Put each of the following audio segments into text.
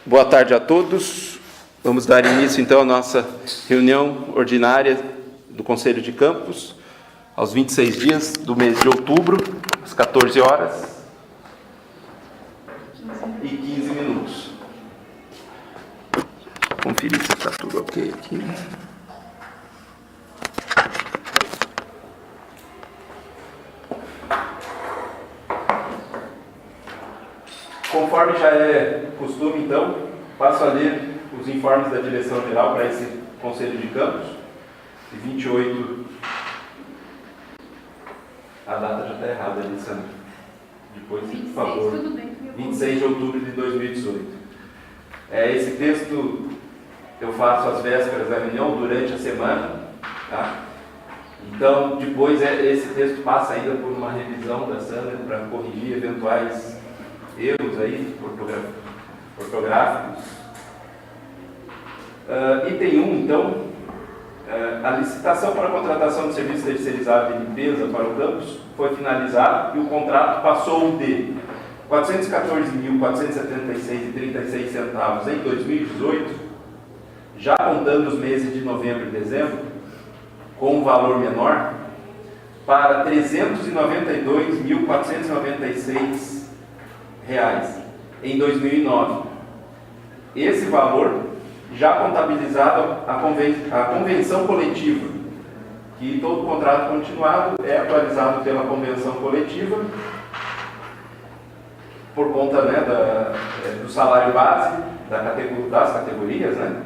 Boa tarde a todos. Vamos dar início, então, à nossa reunião ordinária do Conselho de Campos, aos 26 dias do mês de outubro, às 14 horas e 15 minutos. Conferir se está tudo ok aqui. Conforme já é costume, então, passo a ler os informes da Direção-Geral para esse Conselho de Campos, de 28... A data já está errada ali, Sandra. Depois, 26, por favor. Tudo bem, 26 de outubro de 2018. Esse texto eu faço às vésperas da reunião, durante a semana, tá? Então, depois esse texto passa ainda por uma revisão da Sandra para corrigir eventuais erros aí, ortográficos. Item 1, então, a licitação para a contratação de serviço terceirizado de limpeza para o campus foi finalizada e o contrato passou de R$ 414.476,36 em 2018, já contando os meses de novembro e dezembro, com um valor menor, para R$ 392.496 em 2009. Esse valor já contabilizado a convenção coletiva, que todo contrato continuado é atualizado pela convenção coletiva por conta, do salário base das categorias, né?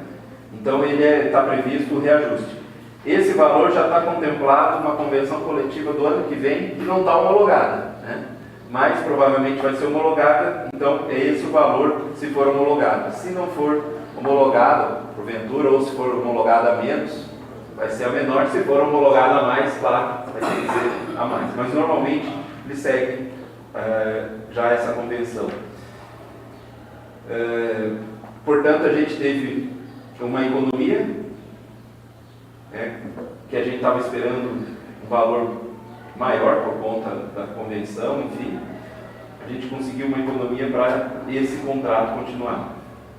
Então ele está previsto o reajuste. Esse valor já está contemplado numa convenção coletiva do ano que vem, que não está homologada, né? Mas provavelmente vai ser homologada, então é esse o valor se for homologada. Se não for homologada, porventura, ou se for homologada a menos, vai ser a menor. Se for homologada a mais, claro, vai ter que ser a mais. Mas normalmente ele segue já essa convenção. Portanto, a gente teve uma economia, que a gente estava esperando um valor maior por conta da convenção, enfim. A gente conseguiu uma economia para esse contrato continuar.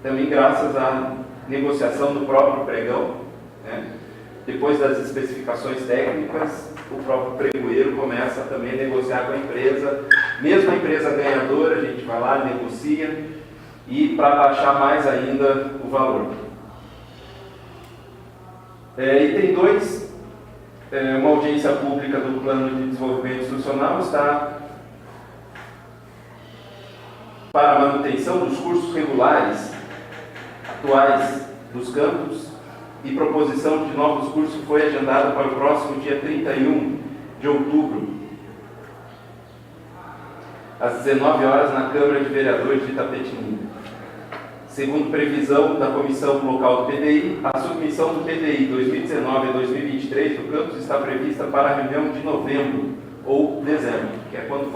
Também graças à negociação do próprio pregão, né? Depois das especificações técnicas, o próprio pregoeiro começa também a negociar com a empresa, mesmo a empresa ganhadora, a gente vai lá, negocia, e para baixar mais ainda o valor. Item 2, uma audiência pública do Plano de Desenvolvimento Institucional está para a manutenção dos cursos regulares atuais dos campos, e proposição de novos cursos foi agendada para o próximo dia 31 de outubro, às 19 horas, na Câmara de Vereadores de Itapetininga. Segundo previsão da Comissão Local do PDI, a submissão do PDI 2019 a 2023 do campus está prevista para a reunião de novembro ou dezembro, que é quando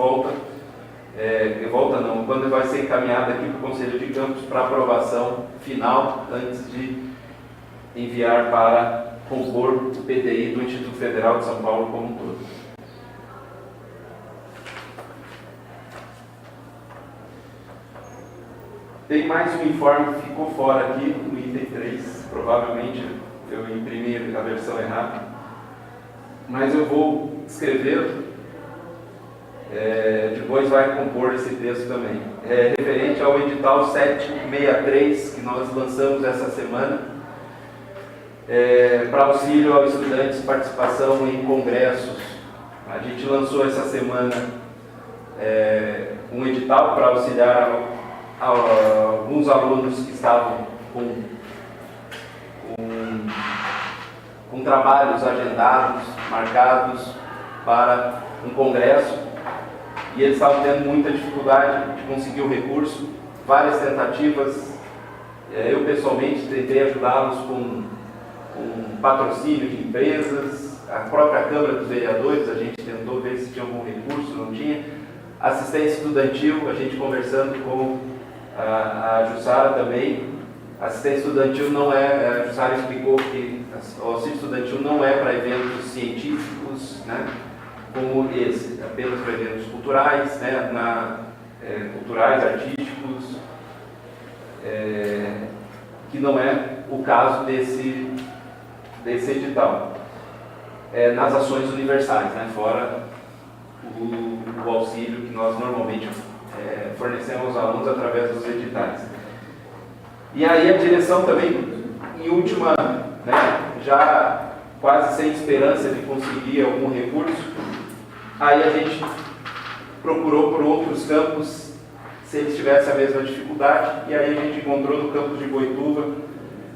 quando vai ser encaminhado aqui para o Conselho de Campos para aprovação final, antes de enviar para compor o PDI do Instituto Federal de São Paulo como um todo. Tem mais um informe que ficou fora aqui, no item 3, provavelmente eu imprimi a versão errada, mas eu vou escrever, depois vai compor esse texto também. Referente ao edital 763, que nós lançamos essa semana, para auxílio aos estudantes de participação em congressos. A gente lançou essa semana um edital para auxiliar alguns alunos que estavam com trabalhos agendados, marcados para um congresso, e eles estavam tendo muita dificuldade de conseguir o recurso, várias tentativas. Eu pessoalmente tentei ajudá-los com patrocínio de empresas, a própria Câmara dos Vereadores, a gente tentou ver se tinha algum recurso, não tinha. Assistência estudantil, a gente conversando com a Jussara também. Assistência estudantil não a Jussara explicou que o auxílio estudantil não é para eventos científicos, né, como esse, apenas para eventos culturais, né, culturais, artísticos, que não é o caso desse edital. Nas ações universais, né, fora o auxílio que nós normalmente fornecemos aos alunos através dos editais. E aí a direção também, em última, né, já quase sem esperança de conseguir algum recurso, aí a gente procurou por outros campos, se eles tivessem a mesma dificuldade, e aí a gente encontrou no campus de Boituva.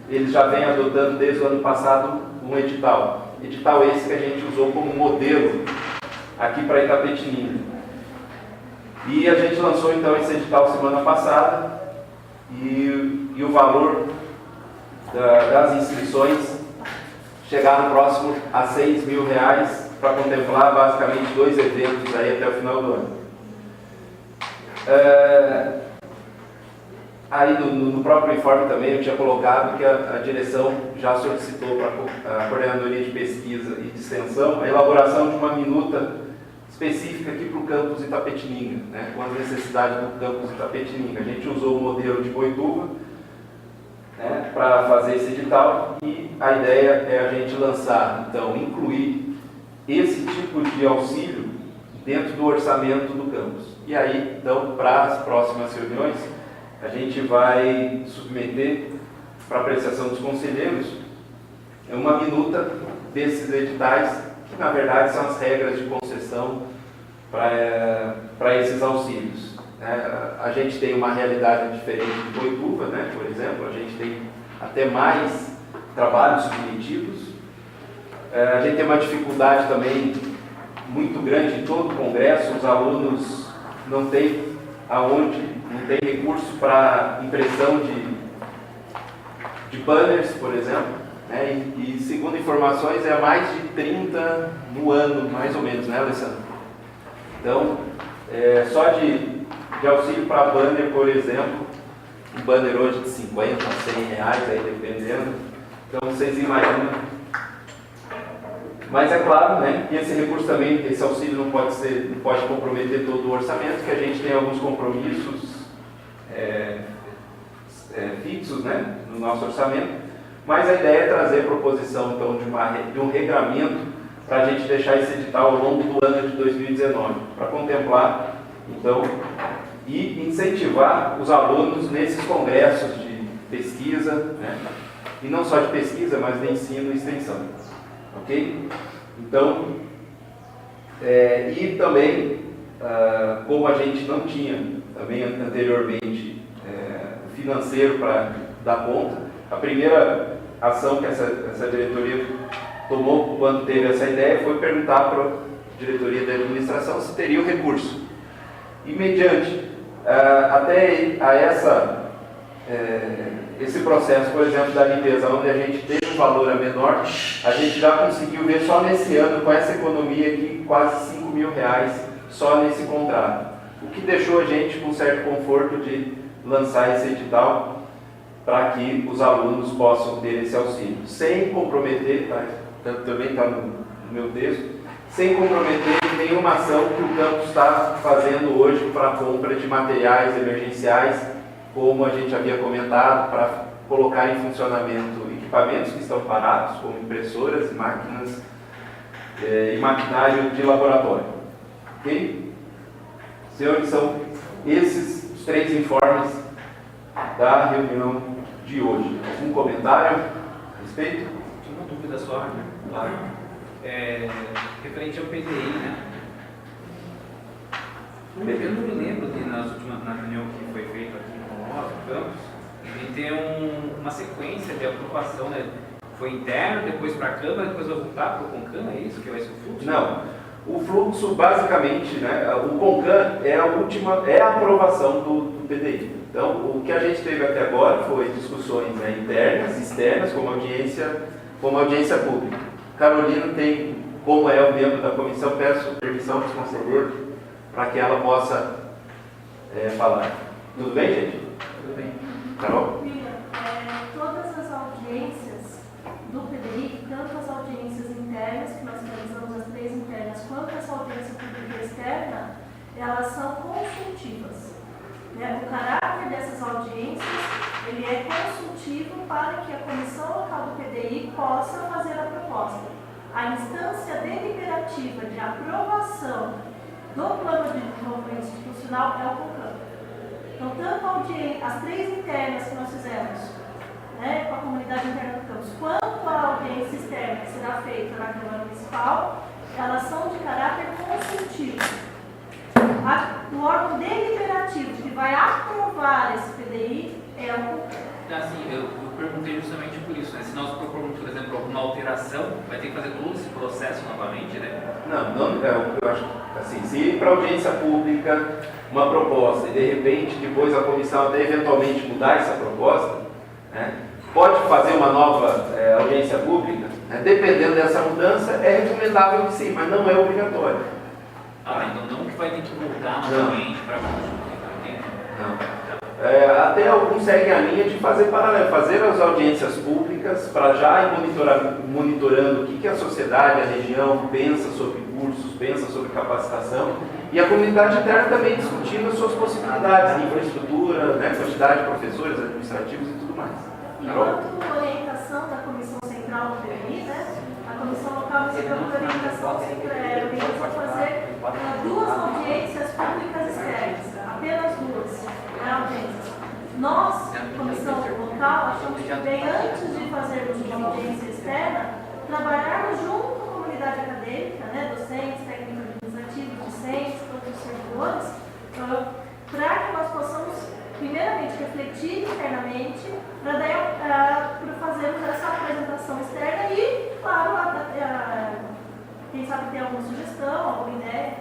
Eles já vêm adotando desde o ano passado um edital esse que a gente usou como modelo aqui para Itapetininga. E a gente lançou então esse edital semana passada, e o valor das inscrições chegaram próximo a R$6 mil para contemplar basicamente 2 eventos aí até o final do ano. Aí no próprio informe também eu tinha colocado que a direção já solicitou para a Coordenadoria de Pesquisa e de Extensão a elaboração de uma minuta específica aqui para o campus Itapetininga, né, com as necessidades do campus Itapetininga. A gente usou o modelo de Boituva, né, para fazer esse edital, e a ideia é a gente lançar, então, incluir esse tipo de auxílio dentro do orçamento do campus. E aí, então, para as próximas reuniões, a gente vai submeter para apreciação dos conselheiros uma minuta desses editais, que na verdade são as regras de concessão para esses auxílios. A gente tem uma realidade diferente de Boituva, né? Por exemplo, a gente tem até mais trabalhos submetidos. A gente tem uma dificuldade também muito grande em todo o congresso, os alunos não têm não tem recurso para impressão de banners, por exemplo, né? E segundo informações é mais de 30 no ano, mais ou menos, né, Alessandro? Então, só de auxílio para banner, por exemplo, um banner hoje de 50 a 100 reais, aí dependendo. Então vocês imaginam. Mas é claro, né, que esse recurso também, esse auxílio não pode comprometer todo o orçamento, que a gente tem alguns compromissos fixos, né, no nosso orçamento. Mas a ideia é trazer a proposição então, de um regramento para a gente deixar esse edital ao longo do ano de 2019, para contemplar então e incentivar os alunos nesses congressos de pesquisa, né, e não só de pesquisa, mas de ensino e extensão. Ok? Então, e também, como a gente não tinha também anteriormente financeiro para dar conta, a primeira ação que essa diretoria tomou quando teve essa ideia foi perguntar para a diretoria da administração se teria o recurso. E mediante até esse processo, por exemplo, da limpeza, onde a gente teve um valor menor, a gente já conseguiu ver só nesse ano, com essa economia aqui, quase R$5 mil só nesse contrato. O que deixou a gente com certo conforto de lançar esse edital para que os alunos possam ter esse auxílio, sem comprometer, também está no meu texto, sem comprometer nenhuma ação que o campus está fazendo hoje para a compra de materiais emergenciais, como a gente havia comentado, para colocar em funcionamento equipamentos que estão parados, como impressoras, máquinas e maquinário de laboratório. Ok? Senhores, são esses os 3 informes da reunião de hoje. Algum comentário a respeito? Tinha uma dúvida só, né? Claro. Referente ao PDI, né? Eu não me lembro na reunião que foi feita aqui com nós, no campus, de ter uma sequência de aprovação, né? Foi interno, depois para a Câmara, depois vai voltar para o CONCAN, é isso que vai ser o fluxo? Não. O fluxo, basicamente, né, o CONCAN é a aprovação do PDI. Então, o que a gente teve até agora foi discussões, né, internas, externas, como audiência pública. Carolina tem, como é o membro da comissão, peço permissão dos conselheiros para que ela possa falar. Tudo bem, gente? Tudo bem. Carol? Todas as audiências do PDI, tanto as audiências internas, que nós realizamos as 3 internas, quanto essa audiência pública externa, elas são consultivas. O caráter dessas audiências Ele é consultivo para que a comissão local do PDI possa fazer a proposta. A instância deliberativa de aprovação do plano de desenvolvimento institucional é o CONCAM. Então, tanto as 3 internas que nós fizemos, né, com a comunidade interna do campus, quanto a audiência externa que será feita na Câmara Municipal, elas são de caráter consultivo. O órgão deliberativo que vai aprovar esse PDI é o CONCAM. Assim, eu perguntei justamente por isso, né? Se nós propormos, por exemplo, alguma alteração, vai ter que fazer todo esse processo novamente, né? Não, eu acho assim, se para audiência pública uma proposta e de repente depois a comissão até eventualmente mudar essa proposta, né, pode fazer uma nova audiência pública, né, dependendo dessa mudança, é recomendável que sim, mas não é obrigatório. Então não que vai ter que mudar novamente para não. Até alguns seguem a linha de fazer paralelo, fazer as audiências públicas para já ir monitorando o que a sociedade, a região pensa sobre cursos, pensa sobre capacitação, e a comunidade interna também discutindo as suas possibilidades, infraestrutura, né, quantidade de professores, administrativos e tudo mais. Enquanto orientação da Comissão Central do PDI, né, a Comissão Local recebeu uma orientação para fazer 2 audiências públicas externas, apenas 2 audiências. Nós, Comissão Local, achamos que bem antes de fazermos uma audiência externa, trabalharmos junto com a comunidade acadêmica, né, docentes, técnicos administrativos, discentes, todos os servidores, para que nós possamos, primeiramente, refletir internamente, para fazermos essa apresentação externa e, claro, quem sabe ter alguma sugestão, alguma ideia,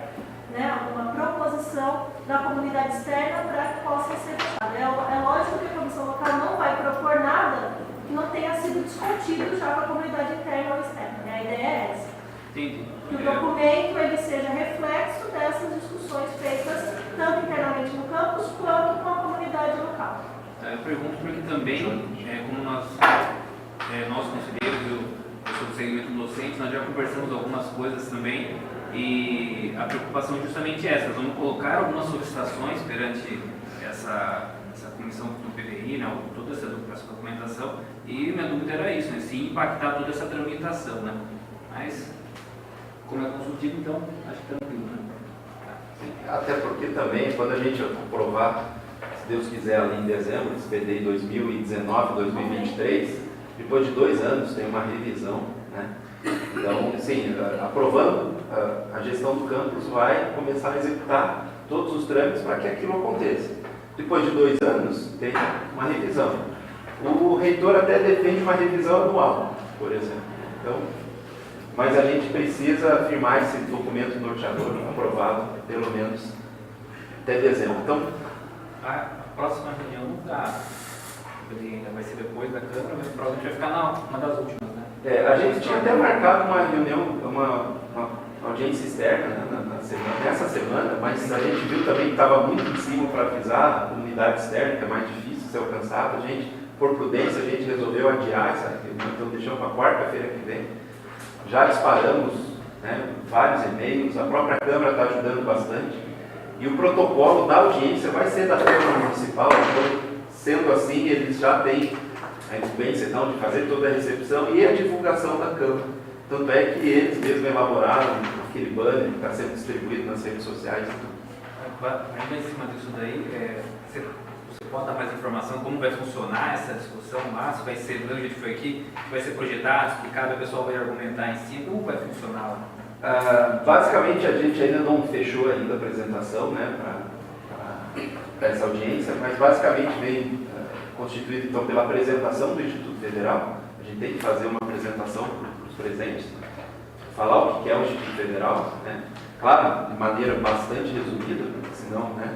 né, alguma proposição da comunidade externa para que possa ser fechada. É lógico que a comissão local não vai propor nada que não tenha sido discutido já com a comunidade interna ou externa. A ideia é essa. Entendi. Que o documento ele seja reflexo dessas discussões feitas tanto internamente no campus quanto com a comunidade local. Eu pergunto porque também, como nós conselheiros eu sou do segmento docente, nós já conversamos algumas coisas também, e a preocupação é justamente essa. Nós vamos colocar algumas solicitações perante essa comissão do PDI, né, toda essa documentação, e minha dúvida era isso, né, se impactar toda essa tramitação, né? Mas, como é consultivo, então, acho que tranquilo, né? Sim, até porque também, quando a gente aprovar, se Deus quiser, ali em dezembro, esse PDI 2019-2023, depois de 2 anos tem uma revisão, né? Então, sim, aprovando, a gestão do campus vai começar a executar todos os trâmites para que aquilo aconteça. Depois de 2 anos, tem uma revisão. O reitor até defende uma revisão anual, por exemplo. Então, mas a gente precisa firmar esse documento norteador aprovado, pelo menos, até dezembro. Então, a próxima reunião ainda vai ser depois da Câmara, mas provavelmente vai ficar uma das últimas, né? A gente tinha até marcado uma reunião, uma audiência externa, né, nessa semana, mas a gente viu também que estava muito em cima para avisar a comunidade externa, que é mais difícil ser alcançado. A gente, por prudência, a gente resolveu adiar essa reunião, então deixamos para quarta-feira que vem. Já disparamos, né, vários e-mails, a própria Câmara está ajudando bastante, e o protocolo da audiência vai ser da Câmara Municipal, então, sendo assim, eles já têm a incumbência então, de fazer toda a recepção e a divulgação da Câmara. Tanto é que eles mesmos elaboraram aquele banner que está sendo distribuído nas redes sociais e tudo. Ainda em cima disso daí, você pode dar mais informação como vai funcionar essa discussão lá? Se vai ser do jeito que foi aqui, vai ser projetado, explicado, o pessoal vai argumentar em si, como vai funcionar lá? Basicamente a gente ainda não fechou ainda a apresentação, né, para essa audiência, mas basicamente vem constituído então pela apresentação do Instituto Federal. A gente tem que fazer uma apresentação para os presentes, falar o que é o Instituto Federal, né? Claro, de maneira bastante resumida, porque senão, né,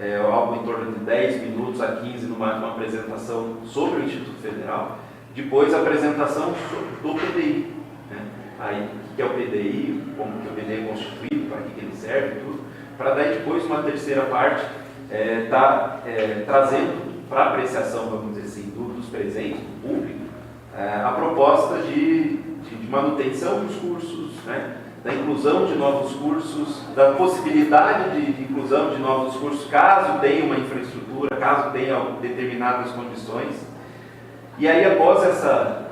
é algo em torno de 10 minutos a 15 no máximo, uma apresentação sobre o Instituto Federal. Depois a apresentação do PDI, né? Aí, o que é o PDI, como que o PDI é constituído, para que ele serve, tudo. Para daí depois uma terceira parte trazendo para apreciação, vamos dizer assim, dos presentes, do público, a proposta de manutenção dos cursos, né, da inclusão de novos cursos, da possibilidade de inclusão de novos cursos, caso tenha uma infraestrutura, caso tenha determinadas condições. E aí, após essa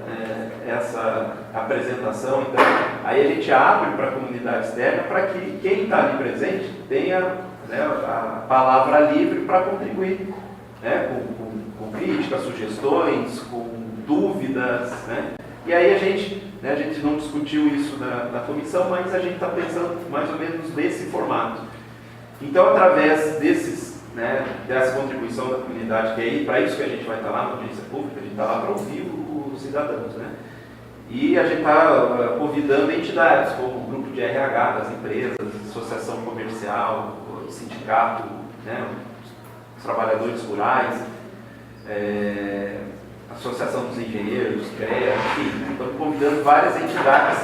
apresentação, então, aí a gente abre para a comunidade externa para que quem está ali presente tenha, né, a palavra livre para contribuir, né, com críticas, sugestões, com dúvidas, né? E aí a gente não discutiu isso na comissão, mas a gente está pensando mais ou menos nesse formato. Então, através dessa contribuição da comunidade, que é para isso que a gente vai estar lá na audiência pública, a gente está lá para ouvir os cidadãos, né? E a gente está convidando entidades, como o grupo de RH das empresas, associação comercial, sindicato, né, os trabalhadores rurais, associação dos engenheiros, CREA, enfim, estamos convidando várias entidades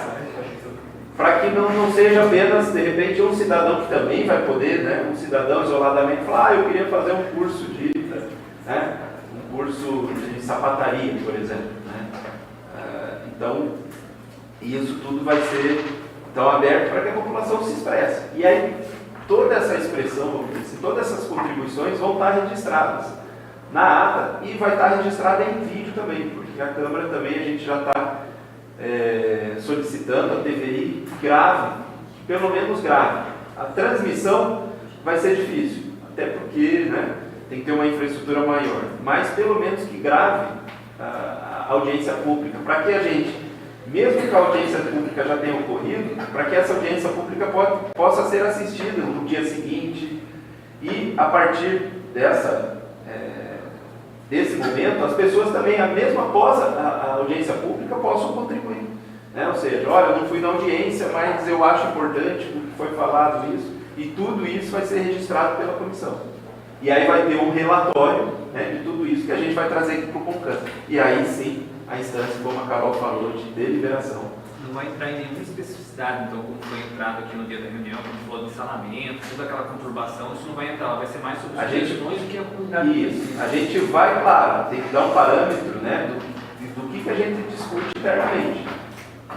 para que não seja apenas, de repente, um cidadão que também vai poder, né, um cidadão isoladamente falar, eu queria fazer um curso de sapataria, por exemplo, né? Então, isso tudo vai ser aberto para que a população se expresse. E aí, toda essa expressão, todas essas contribuições vão estar registradas na ata e vai estar registrada em vídeo também, porque a Câmara também, a gente já está solicitando a TVI grave, pelo menos grave. A transmissão vai ser difícil, até porque, né, tem que ter uma infraestrutura maior, mas pelo menos que grave a audiência pública, para que a gente, mesmo que a audiência pública já tenha ocorrido, para que essa audiência pública possa ser assistida no dia seguinte e a partir desse momento, as pessoas também, mesmo após a audiência pública, possam contribuir, né? Ou seja, olha, eu não fui na audiência, mas eu acho importante o que foi falado isso, e tudo isso vai ser registrado pela comissão. E aí vai ter um relatório, né, de tudo isso que a gente vai trazer aqui para o CONCAN. E aí sim, a instância, como a Carol falou, de deliberação. Não vai entrar em nenhuma especificidade, então, como foi entrado aqui no dia da reunião, como falou de salamento, toda aquela conturbação, isso não vai entrar, vai ser mais sobre as questões do que a comunidade. Isso, a gente vai, claro, tem que dar um parâmetro, né, do que a gente discute internamente,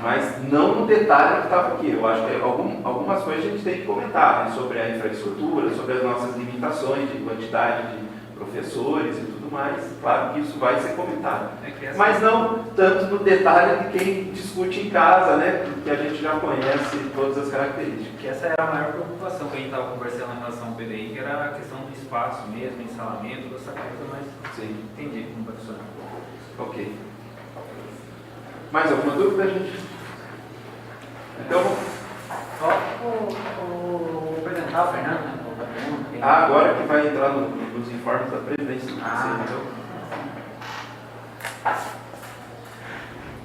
mas não no detalhe que estava aqui. Eu acho que algumas coisas a gente tem que comentar, né, sobre a infraestrutura, sobre as nossas limitações de quantidade de professores e tudo mais. Claro que isso vai ser comentado, mas não tanto no detalhe de quem discute em casa, né, porque a gente já conhece todas as características. Que essa era a maior preocupação que a gente estava conversando em relação ao PDI, que era a questão do espaço mesmo, ensalamento, dessa coisa, mas sim, entendi como vai funcionar. Ok. Mais alguma dúvida, gente? Então, só vou apresentar o Fernando, né? Agora que vai entrar nos informes da presidência do Conselho.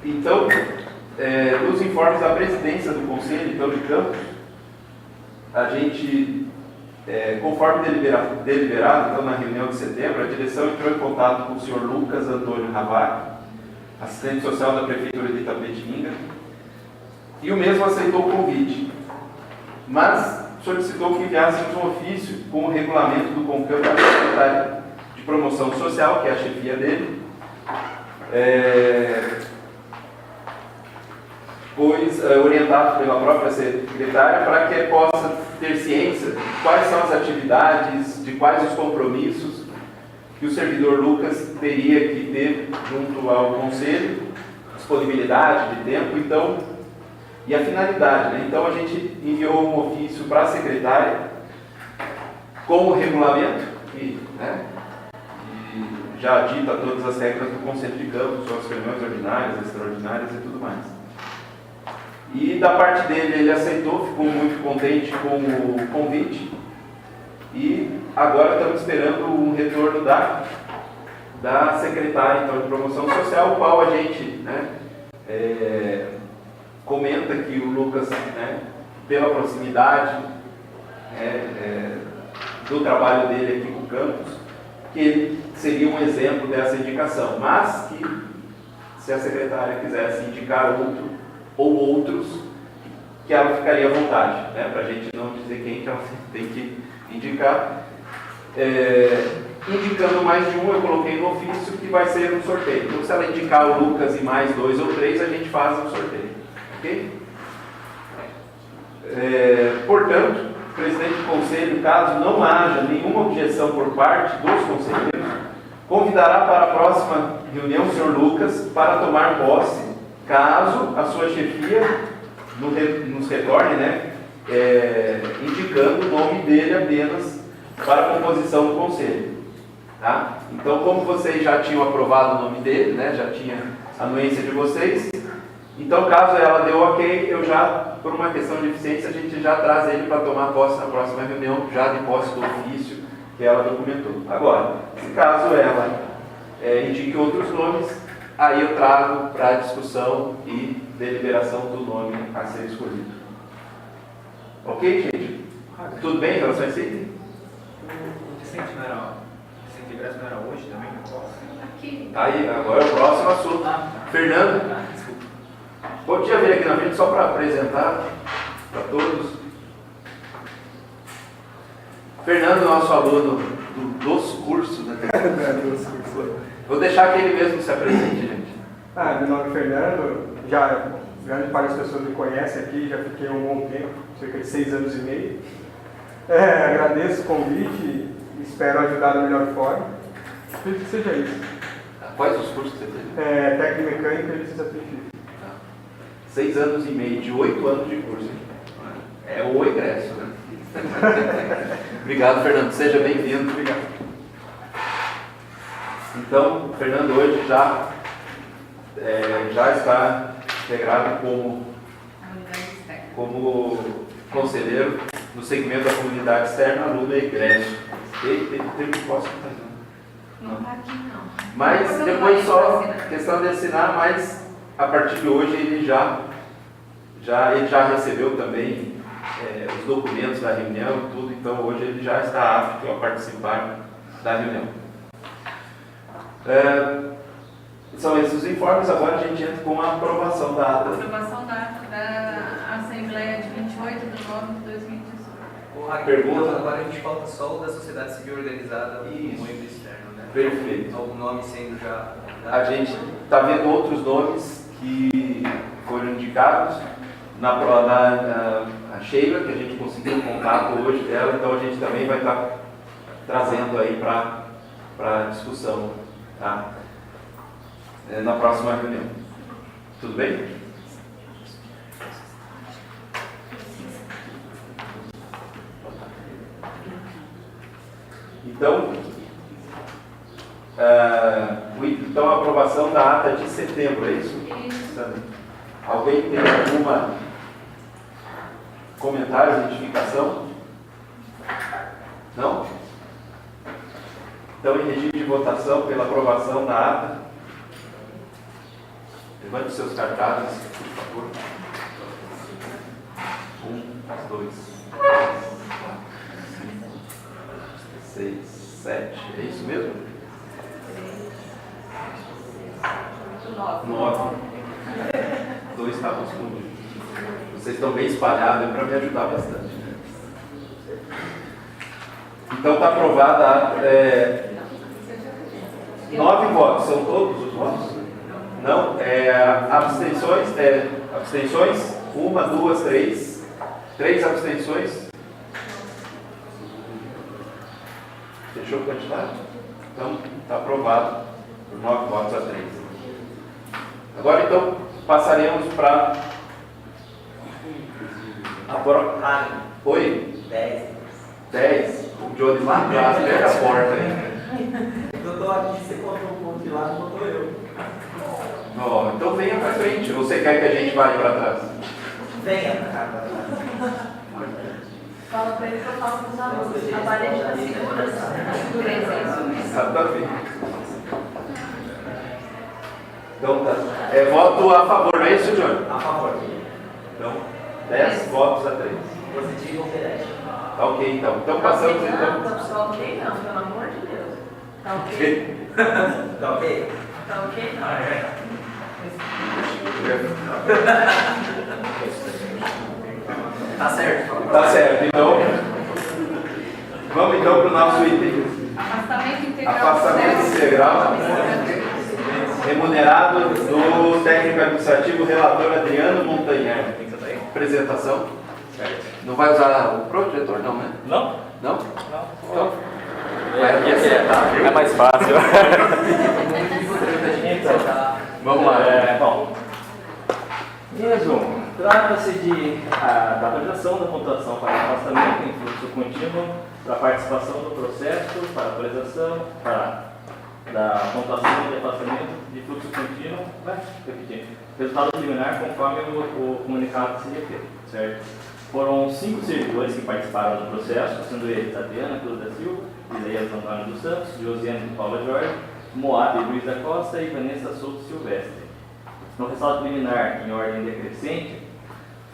Então, nos informes da presidência do Conselho, então, de Campos, a gente, conforme deliberado, então, na reunião de setembro, a direção entrou em contato com o senhor Lucas Antônio Ravac, assistente social da Prefeitura de Itapetininga, e o mesmo aceitou o convite, mas solicitou que enviássemos um ofício com o regulamento do CONCAN para a secretária de Promoção Social, que é a chefia dele, pois orientado pela própria secretária para que possa ter ciência de quais são as atividades, de quais os compromissos que o servidor Lucas teria que ter junto ao Conselho, disponibilidade de tempo, então, e a finalidade, né? Então a gente enviou um ofício para a secretária com o regulamento, que, né, e já dita todas as regras do Conselho de Campos, suas reuniões ordinárias, extraordinárias e tudo mais. E da parte dele, ele aceitou, ficou muito contente com o convite, e agora estamos esperando um retorno da secretária, então, de Promoção Social, o qual a gente, né, comenta que o Lucas, né, pela proximidade do trabalho dele aqui com o campus, que ele seria um exemplo dessa indicação, mas que, se a secretária quisesse indicar outro ou outros, que ela ficaria à vontade, né, para a gente não dizer quem que ela tem que indicar. Indicando mais de um, eu coloquei no ofício que vai ser um sorteio. Então, se ela indicar o Lucas e mais 2 ou 3, a gente faz um sorteio. Ok? Portanto, presidente do conselho, caso não haja nenhuma objeção por parte dos conselheiros, convidará para a próxima reunião o senhor Lucas para tomar posse, caso a sua chefia nos retorne, né, indicando o nome dele apenas para a composição do conselho. Tá? Então, como vocês já tinham aprovado o nome dele, né, já tinha a anuência de vocês, então, caso ela dê ok, eu já, por uma questão de eficiência, a gente já traz ele para tomar posse na próxima reunião, já de posse do ofício que ela documentou. Agora, se caso ela indique outros nomes, aí eu trago para a discussão e deliberação do nome a ser escolhido. Ok, gente? Tudo bem em relação a isso aí? O Vicente não era hoje também, não posso? Aqui. Tá aí, agora é o próximo assunto. Fernando, Desculpa. podia vir aqui na frente só para apresentar para todos. Fernando, nosso aluno dos cursos, né? Vou deixar que ele mesmo se apresente, gente. Meu nome é Fernando, já grande parte das pessoas me conhecem aqui, já fiquei um bom tempo, cerca de 6 anos e meio. Agradeço o convite e espero ajudar da melhor forma. Acredito que seja isso. Quais os cursos que você teve? Técnico mecânico e licença científica. 6 anos e meio, de 8 anos de curso. É o ingresso, né? Obrigado, Fernando. Seja bem-vindo. Obrigado. Então, Fernando hoje já está integrado como conselheiro no segmento da comunidade externa, aluno e egresso. Ele posso fazer? Não está aqui, não. Mas depois só questão de assinar, mas a partir de hoje ele já recebeu também os documentos da reunião e tudo, então hoje ele já está apto a participar da reunião. São esses os informes, agora a gente entra com a aprovação da ata. Aprovação da ata da Assembleia de 28 de novembro de 2018. Pergunta? Agora a gente falta só o da Sociedade Civil Organizada como Isso. membro externo, né? Perfeito. Algum nome sendo já... A gente está vendo outros nomes que foram indicados. A Sheila, que a gente conseguiu um contato hoje dela, então a gente também vai estar trazendo aí para discussão, tá? Na próxima reunião. Tudo bem? Então, a aprovação da ata de setembro, é isso? Isso. Alguém tem alguma comentário, identificação? Não? Então, em regime de votação pela aprovação da ata, levante os seus cartazes, por favor. 1, 2, 3, 4, 5, 6, 7. É isso mesmo? 9. 2 estavam escondidos. Vocês estão bem espalhados para me ajudar bastante. Né? Então está aprovada 9 votos. São todos os votos? Não? Abstenções? Abstenções? 1, 2, 3. 3 abstenções. Fechou o candidato? Então está aprovado por 9 votos a 3. Agora então passaremos para Oi? 10. O Johnny lá atrás, pega a porta aí. Eu estou aqui, você contou um ponto de lá, não contou eu. Oh, então venha para frente. Você quer que a gente vá para trás? Venha. Fala para ele que eu falo com os alunos. A parede da segurança é isso mesmo. Exatamente. Então tá. Voto a favor, não é isso, Johnny? A favor. Então, 10 votos a 3. Positivo ou negativo? Tá ok, então. Então passamos então. Não, só ok não, pelo amor de Deus. Tá ok? Tá ok? Tá ok não. Tá certo. Tá certo. Então, vamos então para o nosso item. Afastamento integral. Afastamento integral remunerado do técnico administrativo relator Adriano Montanher. Apresentação. Certo. Não vai usar o projetor, não, né? Não? Não? Não. Então, É mais fácil. vamos lá. Bom, em resumo, trata-se da apresentação da pontuação para afastamento em fluxo contínuo, para participação do processo, para atualização, da pontuação de afastamento de fluxo contínuo, repetir, resultado preliminar conforme o comunicado do CGP, certo? Foram 5 servidores que participaram do processo, sendo eles Adriana Cruz da Silva, Isaías Antônio dos Santos, Josiane de Paula Jorge, Moab Luiz da Costa e Vanessa Souto Silvestre. No resultado preliminar, em ordem decrescente,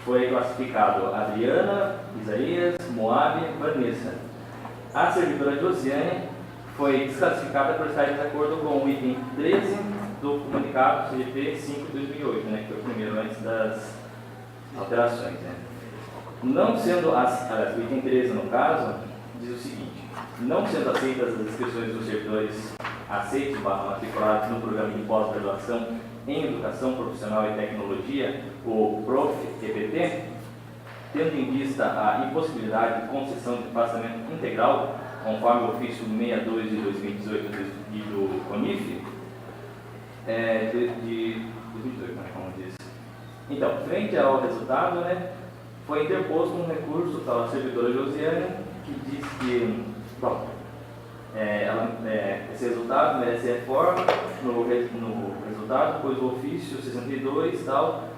foi classificado Adriana, Isaías, Moab e Vanessa. A servidora Josiane foi desclassificada por estar em desacordo com o item 13 do comunicado CGP 5/2008, né, que foi o primeiro antes das alterações. Né. Não sendo o item 13 no caso, diz o seguinte: não sendo aceitas as inscrições dos servidores aceitos matriculados no programa de pós-graduação em Educação Profissional e Tecnologia, o PROF-EPT, tendo em vista a impossibilidade de concessão de afastamento integral, conforme o ofício 62 de 2018 e do CONIF, de 2018, como diz. Então, frente ao resultado, né, foi interposto um recurso pela servidora Josiane, que diz que, bom, esse resultado merece reforma no resultado, pois o ofício 62,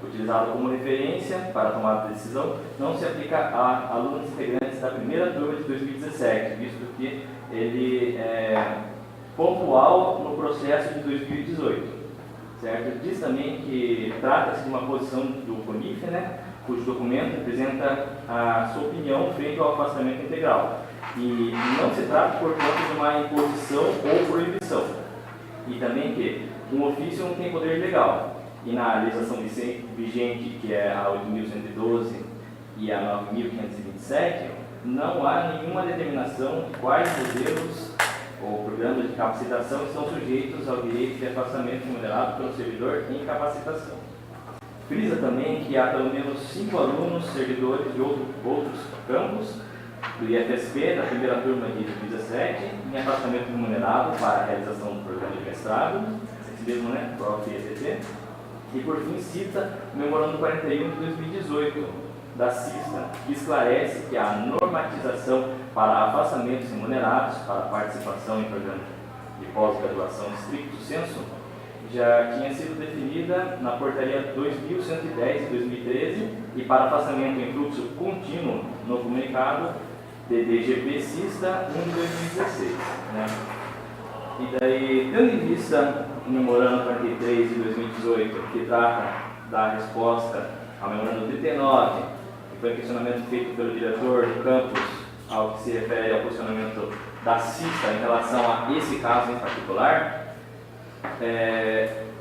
utilizado como referência para a tomada de decisão, não se aplica a alunos integrantes da primeira turma de 2017, visto que ele é pontual no processo de 2018. Certo? Diz também que trata-se de uma posição do CONIF, né, cujo documento apresenta a sua opinião frente ao afastamento integral. E não se trata, portanto, de uma imposição ou proibição. E também que um ofício não tem poder legal. E na legislação vigente, que é a 8.112 e a 9.527, não há nenhuma determinação de quais modelos ou programas de capacitação estão sujeitos ao direito de afastamento remunerado pelo servidor em capacitação. Frisa também que há pelo menos 5 alunos servidores de outros campos do IFSP, da primeira turma de 2017, em afastamento remunerado para a realização do programa de mestrado, esse mesmo, né, PROF-EPT, e por fim cita o memorando 41 de 2018 da CISTA, que esclarece que a normatização para afastamentos remunerados para participação em programa de pós-graduação stricto sensu já tinha sido definida na portaria 2110 de 2013 e para afastamento em fluxo contínuo no comunicado DDGP CISTA 1 de 2016. Né? E daí, tendo em vista o memorando 43 de 2018, que trata da resposta ao memorando 39, que foi um questionamento feito pelo diretor do campus, ao que se refere ao posicionamento da CISTA em relação a esse caso em particular,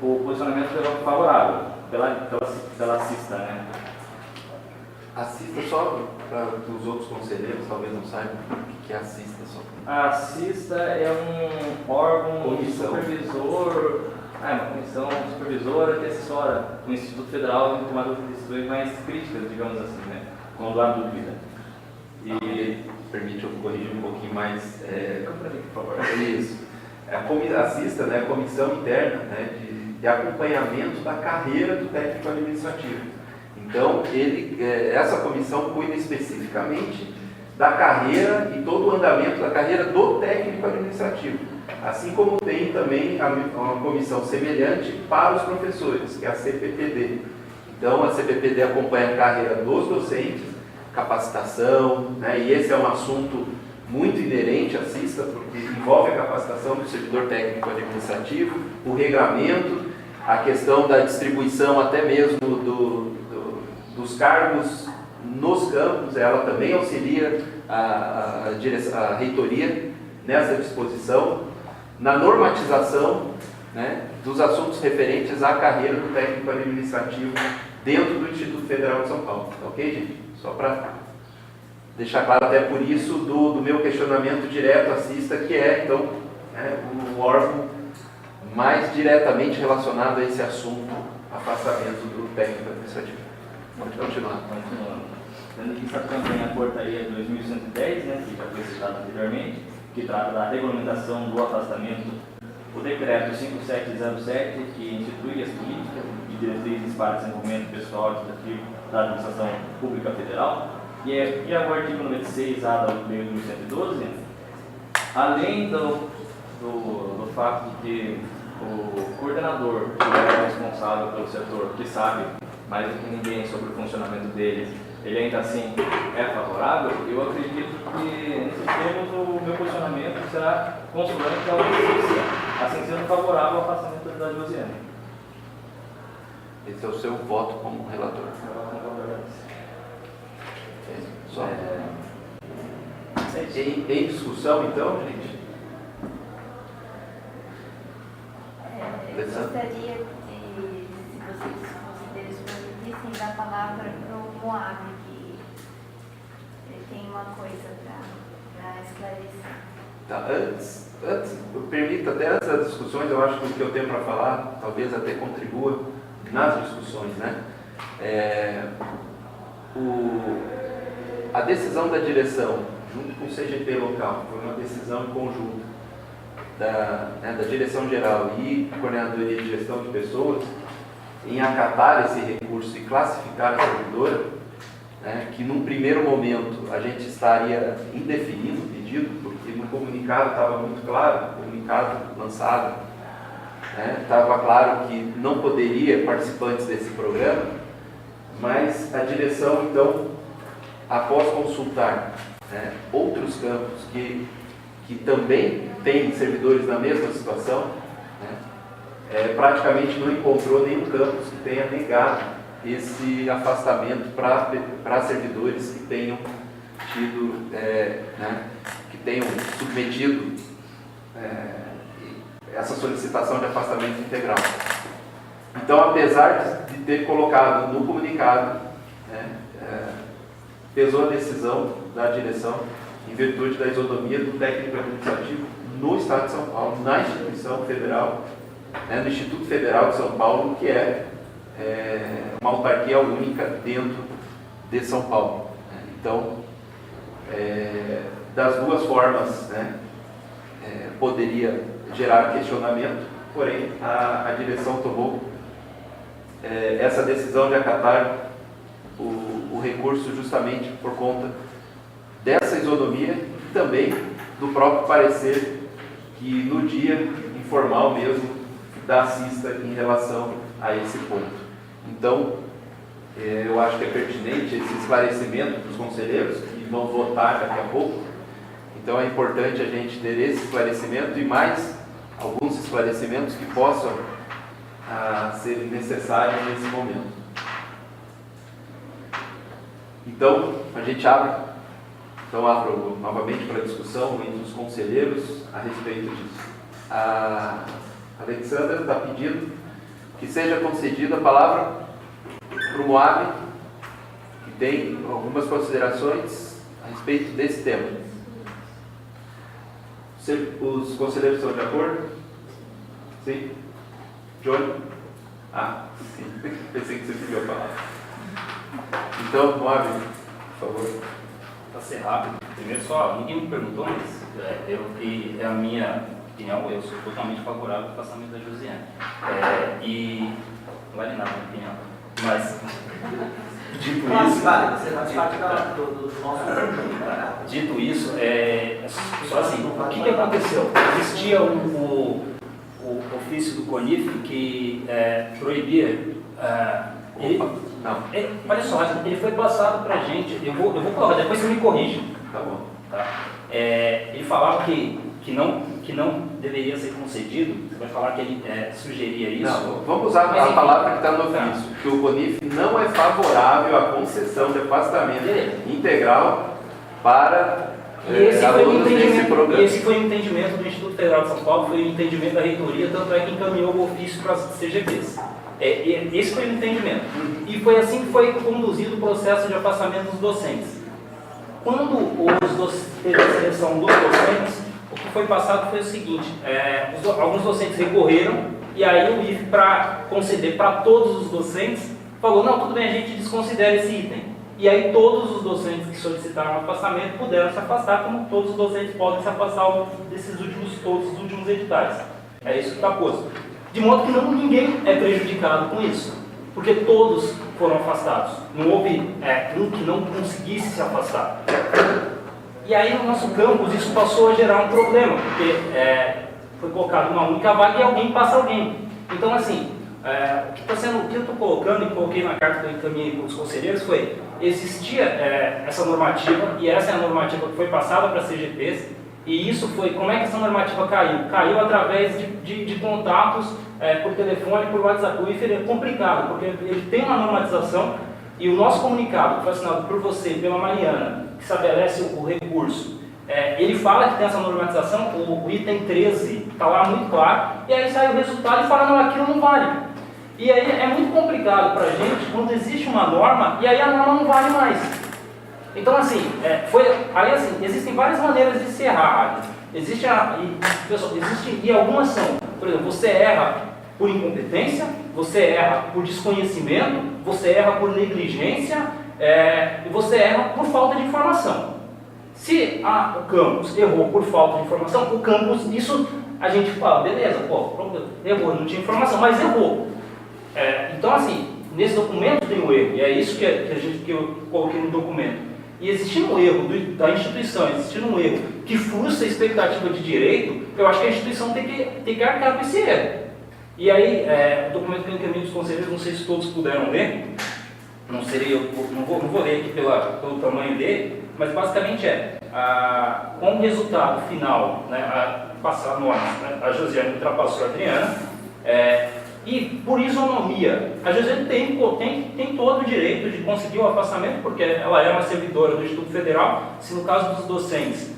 o posicionamento foi favorável pela CISTA, né? A CISTA, só para os outros conselheiros talvez não saibam o que é a CISTA. A CISTA é um órgão supervisor, uma comissão supervisora que assessora o Instituto Federal em tomada de decisões mais críticas, digamos assim, né? Quando há dúvida. E permite eu corrigir um pouquinho mais. Por favor. Isso. A CISTA, né, a Comissão Interna, né, de Acompanhamento da Carreira do Técnico Administrativo. Então, essa comissão cuida especificamente da carreira e todo o andamento da carreira do técnico administrativo. Assim como tem também uma comissão semelhante para os professores, que é a CPPD. Então, a CPPD acompanha a carreira dos docentes, capacitação, né, e esse é um assunto muito inerente à CISTA, porque envolve a capacitação do servidor técnico administrativo, o regramento, a questão da distribuição até mesmo dos cargos nos campos. Ela também auxilia a reitoria nessa disposição, na normatização, né, dos assuntos referentes à carreira do técnico administrativo dentro do Instituto Federal de São Paulo. Ok, gente? Só para deixar claro, até por isso, do meu questionamento direto à CISTA, que é, então, o órgão mais diretamente relacionado a esse assunto, afastamento do técnico administrativo. Vamos continuar. Continuando. tendo em vista também a portaria 2110, né, que já foi citada anteriormente, que trata da regulamentação do afastamento, o decreto 5707, que institui as políticas e diretrizes para desenvolvimento pessoal administrativo da administração pública federal, e o artigo 96A da Lei 1112, além do fato de que o coordenador, que é responsável pelo setor, que sabe mais do que ninguém sobre o funcionamento dele, ele ainda assim é favorável, eu acredito que, nesses termos, o meu posicionamento será consolante ao que assim sendo favorável ao afastamento da Josiane. Esse é o seu voto como relator. Só. Em discussão, então, gente? Eu gostaria de, se vocês considerem permitissem, dar a palavra para o Moab, que ele tem uma coisa para esclarecer. Tá, antes, permita, até antes das discussões, eu acho que o que eu tenho para falar talvez até contribua nas discussões, né? A decisão da direção, junto com o CGT local, foi uma decisão em conjunto da direção geral e coordenadoria de gestão de pessoas em acatar esse recurso e classificar a servidora, né, que num primeiro momento a gente estaria indefinindo o pedido, porque no comunicado estava muito claro, o comunicado lançado, estava claro que não poderia participantes desse programa, mas a direção então, após consultar outros campos que também têm servidores na mesma situação, praticamente não encontrou nenhum campus que tenha negado esse afastamento para servidores que tenham tido, que tenham submetido essa solicitação de afastamento integral. Então, apesar de ter colocado no comunicado, pesou a decisão da direção em virtude da isonomia do técnico administrativo no Estado de São Paulo, na instituição federal, no Instituto Federal de São Paulo, que é uma autarquia única dentro de São Paulo. Então, das duas formas, poderia gerar questionamento, porém a direção tomou essa decisão de acatar o recurso justamente por conta dessa isonomia e também do próprio parecer que no dia informal mesmo da assista em relação a esse ponto. Então, eu acho que é pertinente esse esclarecimento dos conselheiros que vão votar daqui a pouco. Então é importante a gente ter esse esclarecimento e mais alguns esclarecimentos que possam ser necessários nesse momento. Então, a gente abro novamente para discussão entre os conselheiros a respeito disso. A Alexandra está pedindo que seja concedida a palavra para o Moab, que tem algumas considerações a respeito desse tema. Os conselheiros estão de acordo? Sim? Johnny? Sim. Pensei que você pediu a palavra. Então, Moab, por favor. Para ser rápido, primeiro só, ninguém me perguntou, mas é a minha opinião, eu sou totalmente favorável ao afastamento da Josiane. E não vale nada a minha opinião. Mas, dito isso, dito isso, só assim, o que aconteceu? Existia o ofício do CONIF que proibia. Olha só, ele foi passado para a gente, eu vou colocar, depois você me corrige. Tá bom. Tá? Ele falava que não deveria ser concedido, você vai falar que ele sugeria isso? Não, vamos usar a palavra que está no ofício, que o CONIF não é favorável à concessão de afastamento integral para alunos desse programa. E esse foi o entendimento do Instituto Federal de São Paulo, foi o entendimento da reitoria, tanto é que encaminhou o ofício para as CGPs. Esse foi o entendimento. E foi assim que foi conduzido o processo de afastamento dos docentes. Quando teve a seleção dos docentes, o que foi passado foi o seguinte, alguns docentes recorreram, e aí o IFE, para conceder para todos os docentes, falou, não, tudo bem, a gente desconsidera esse item. e aí todos os docentes que solicitaram afastamento puderam se afastar, como todos os docentes podem se afastar todos os últimos editais. É isso que está posto. De modo que ninguém é prejudicado com isso, porque todos foram afastados. Não houve um que não conseguisse se afastar. E aí no nosso campus isso passou a gerar um problema, porque foi colocado uma única vaga e alguém passa alguém. Então assim, o que eu estou colocando e coloquei na carta que eu encaminhei para os conselheiros foi, existia essa normativa, e essa é a normativa que foi passada para a CGPs, e isso foi, como é que essa normativa caiu? Caiu através de contatos por telefone, por WhatsApp. O IFE é complicado, porque ele tem uma normatização, e o nosso comunicado, que foi assinado por você e pela Mariana, que estabelece o recurso, ele fala que tem essa normatização, o item 13 está lá muito claro, e aí sai o resultado e fala, não, aquilo não vale. E aí é muito complicado para a gente quando existe uma norma, e aí a norma não vale mais. Então assim, existem várias maneiras de se errar. E algumas são, por exemplo, você erra por incompetência, você erra por desconhecimento, você erra por negligência, e você erra por falta de informação. Se o campus errou por falta de informação, o campus, isso a gente fala, beleza, errou, não tinha informação, mas errou. Então assim, nesse documento tem um erro, e é isso que eu coloquei no documento. E existindo um erro da instituição, existindo um erro que frustra a expectativa de direito, eu acho que a instituição tem que arcar com esse erro. E aí, o documento que eu encaminhei dos conselheiros, não sei se todos puderam ler, não vou ler aqui pelo tamanho dele, mas basicamente com o resultado final, passar normas, a Josiane ultrapassou a Adriana, e por isonomia, a Josiane tem todo o direito de conseguir o afastamento, porque ela é uma servidora do Instituto Federal. Se no caso dos docentes,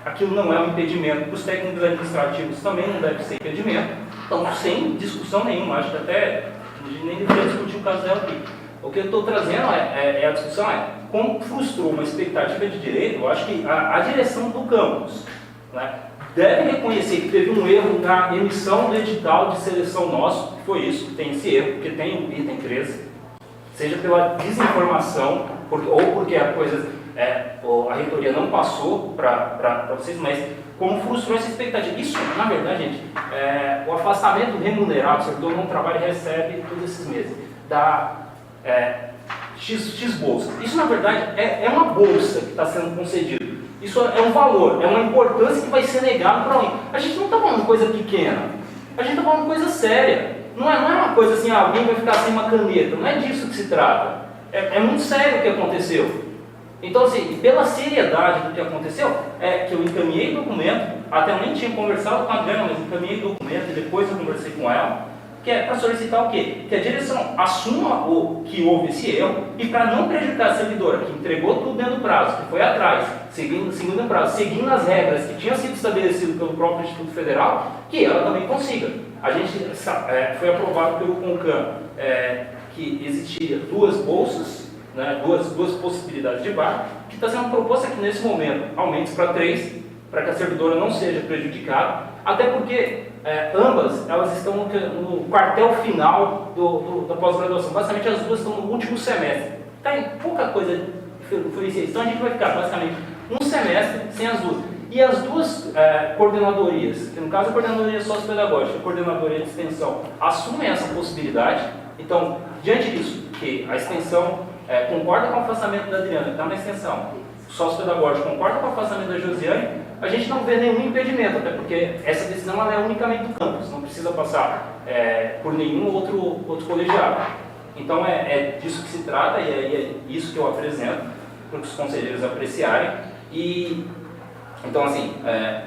aquilo não é um impedimento, para os técnicos administrativos também não deve ser impedimento, então sem discussão nenhuma, acho que até nem deveria discutir o caso dela aqui. O que eu estou trazendo a discussão como frustrou uma expectativa de direito. Eu acho que a direção do campus, deve reconhecer que teve um erro na emissão do edital de seleção nosso, que foi isso, tem esse erro, porque tem o item 13, seja pela desinformação, ou porque a reitoria não passou para vocês, mas como frustrou essa expectativa. Isso, na verdade, gente, o afastamento remunerado, o servidor não trabalha e recebe todos esses meses, dá X bolsa. Isso, na verdade, é uma bolsa que está sendo concedida. Isso é um valor, é uma importância que vai ser negado para alguém. A gente não está falando de coisa pequena, a gente está falando de coisa séria. Não é uma coisa assim, alguém vai ficar sem uma caneta, não é disso que se trata. É muito sério o que aconteceu. Então, assim, pela seriedade do que aconteceu, que eu encaminhei o documento, até eu nem tinha conversado com a Adriana, mas encaminhei o documento e depois eu conversei com ela, que é para solicitar o quê? Que a direção assuma que houve esse erro e para não prejudicar a servidora que entregou tudo dentro do prazo, que foi atrás, seguindo o prazo, seguindo as regras que tinham sido estabelecidas pelo próprio Instituto Federal, que ela também consiga. A gente foi aprovado pelo CONCAM que existia 2 bolsas, duas possibilidades de vaga, que está sendo proposta aqui nesse momento, aumente para 3, para que a servidora não seja prejudicada, até porque ambas elas estão no quartel final da pós-graduação. Basicamente as duas estão no último semestre. Tem pouca coisa diferenciada. Então a gente vai ficar basicamente um semestre sem as duas. E as duas coordenadorias, que no caso a coordenadoria sociopedagógica e a coordenadoria de extensão, assumem essa possibilidade. Então, diante disso, que a extensão concorda com o afastamento da Adriana, que está na extensão, o sociopedagógico concorda com o afastamento da Josiane, a gente não vê nenhum impedimento, até porque essa decisão ela é unicamente do campus, não precisa passar por nenhum outro colegiado. Então é disso que se trata, e é isso que eu apresento para os conselheiros apreciarem. E então, assim,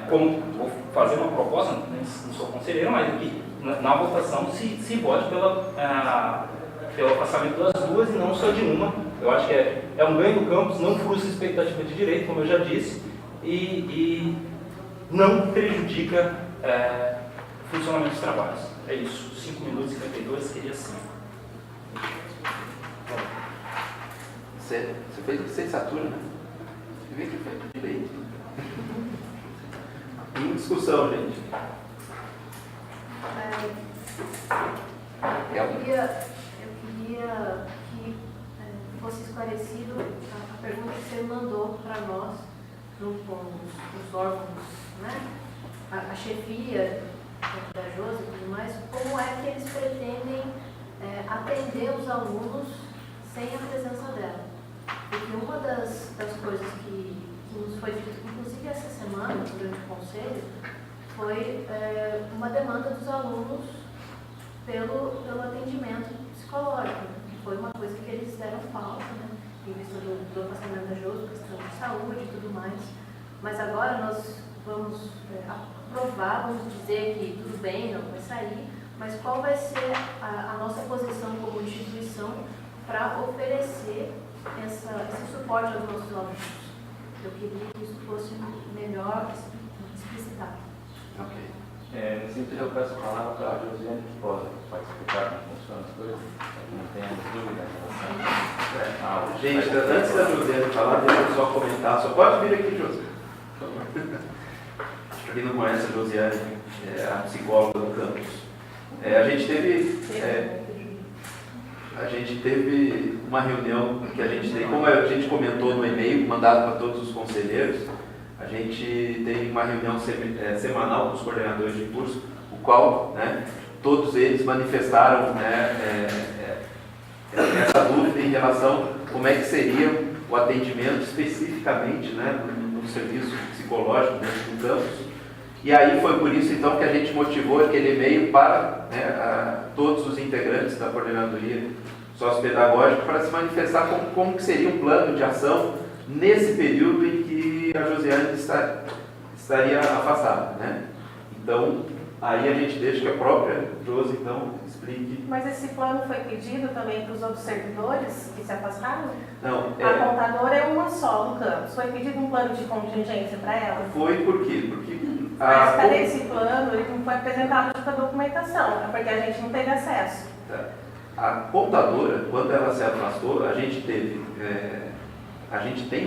como vou fazer uma proposta, não sou conselheiro, mas aqui na votação se vote pelo afastamento das duas e não só de uma. Eu acho que é um ganho do campus, não frustra a expectativa de direito, como eu já disse, e não prejudica o funcionamento dos trabalhos. É isso. 5 minutos e 52 seria assim. Você fez licenciatura, né? Você vê que foi direito. Em discussão, gente. Eu queria que fosse esclarecido os órgãos, né, a chefia da Josi e tudo mais, como é que eles pretendem atender os alunos sem a presença dela. Porque uma das coisas que nos foi dito, inclusive essa semana, durante o conselho, foi uma demanda dos alunos pelo atendimento psicológico, que foi uma coisa que eles deram falta, né, em vista do afastamento da Josi, questão de saúde e tudo mais. Mas agora nós vamos aprovar, vamos dizer que tudo bem, não vai sair, mas qual vai ser a nossa posição como instituição para oferecer esse suporte aos nossos alunos. Eu queria que isso fosse melhor explicitado. Ok. Nesse sentido, eu peço a palavra para a Josiane, que pode explicar como funcionam as coisas, não tenha dúvida em relação ao... Gente, antes da Josiane falar, deixa eu só comentar. Só pode vir aqui, Josiane. Para quem não conhece a Josiane, é a psicóloga do campus. A gente teve uma reunião que a gente tem, como a gente comentou no e-mail mandado para todos os conselheiros, a gente tem uma reunião semanal com os coordenadores de curso, o qual, né, todos eles manifestaram, né, essa dúvida em relação a como é que seria o atendimento especificamente, né, no serviço psicológico dentro do campus. E aí foi por isso então que a gente motivou aquele e-mail para, né, todos os integrantes da coordenadoria sociopedagógica para se manifestar como que seria um plano de ação nesse período em que a Josiane estaria afastada, né? Então, aí a gente deixa que a própria Josi então explique. Mas esse plano foi pedido também para os outros servidores que se afastaram? Não. A contadora é uma só no campus. Foi pedido um plano de contingência para ela? Foi por quê? Porque mas cadê esse plano? Ele não foi apresentado junto à documentação, porque a gente não teve acesso. Tá. A contadora, quando ela se afastou, a gente tem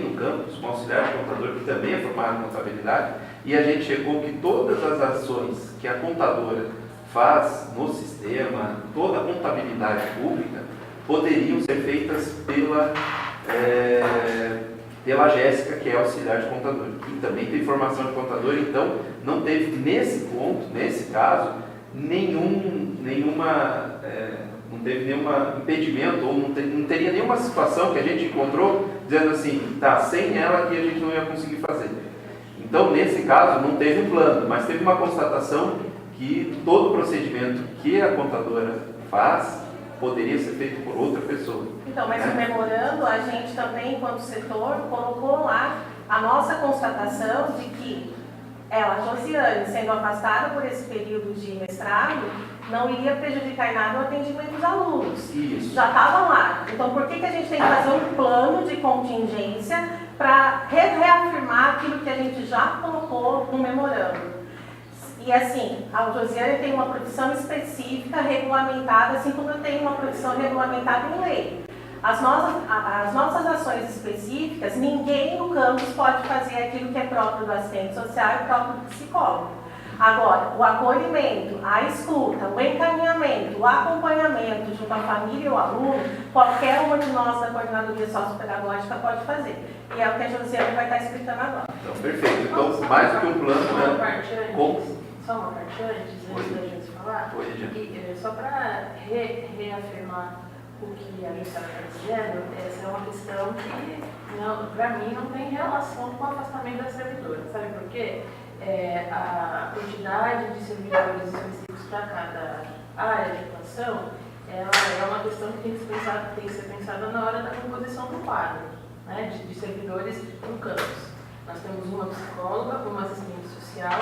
no campus um auxiliar de contador que também é formado em contabilidade, e a gente chegou que todas as ações que a contadora faz no sistema, toda a contabilidade pública, poderiam ser feitas pela Jéssica, que é auxiliar de contador, e também tem formação de contador. Então não teve nesse ponto, nesse caso, não teve nenhum impedimento, ou não teria nenhuma situação que a gente encontrou dizendo assim, tá, sem ela aqui a gente não ia conseguir fazer. Então, nesse caso, não teve um plano, mas teve uma constatação que todo o procedimento que a contadora faz poderia ser feito por outra pessoa. Então, mas no memorando, a gente também, enquanto setor, colocou lá a nossa constatação de que ela, Josiane, sendo afastada por esse período de mestrado, não iria prejudicar em nada o atendimento dos alunos. Isso. Já estava lá. Então, por que a gente tem que fazer um plano de contingência para reafirmar aquilo que a gente já colocou no memorando? E assim, a Josiane tem uma profissão específica, regulamentada, assim como eu tenho uma profissão regulamentada em lei. As nossas ações específicas, ninguém no campus pode fazer aquilo que é próprio do assistente social e próprio do psicólogo. Agora, o acolhimento, a escuta, o encaminhamento, o acompanhamento junto à família e ao aluno, qualquer uma de nós da coordenadoria sociopedagógica pode fazer. E é o que a Josiane vai estar explicando agora. Então, perfeito. Então, mais do que um plano, Só uma parte antes Oi. da gente falar. Oi, E, só para reafirmar o que a Jussara está dizendo, essa é uma questão que, para mim, não tem relação com o afastamento da servidora. Sabe por quê? A quantidade de servidores específicos para cada área de atuação, ela é uma questão que tem que ser pensada na hora da composição do quadro, né, de servidores no campus. Nós temos uma psicóloga, uma assistente social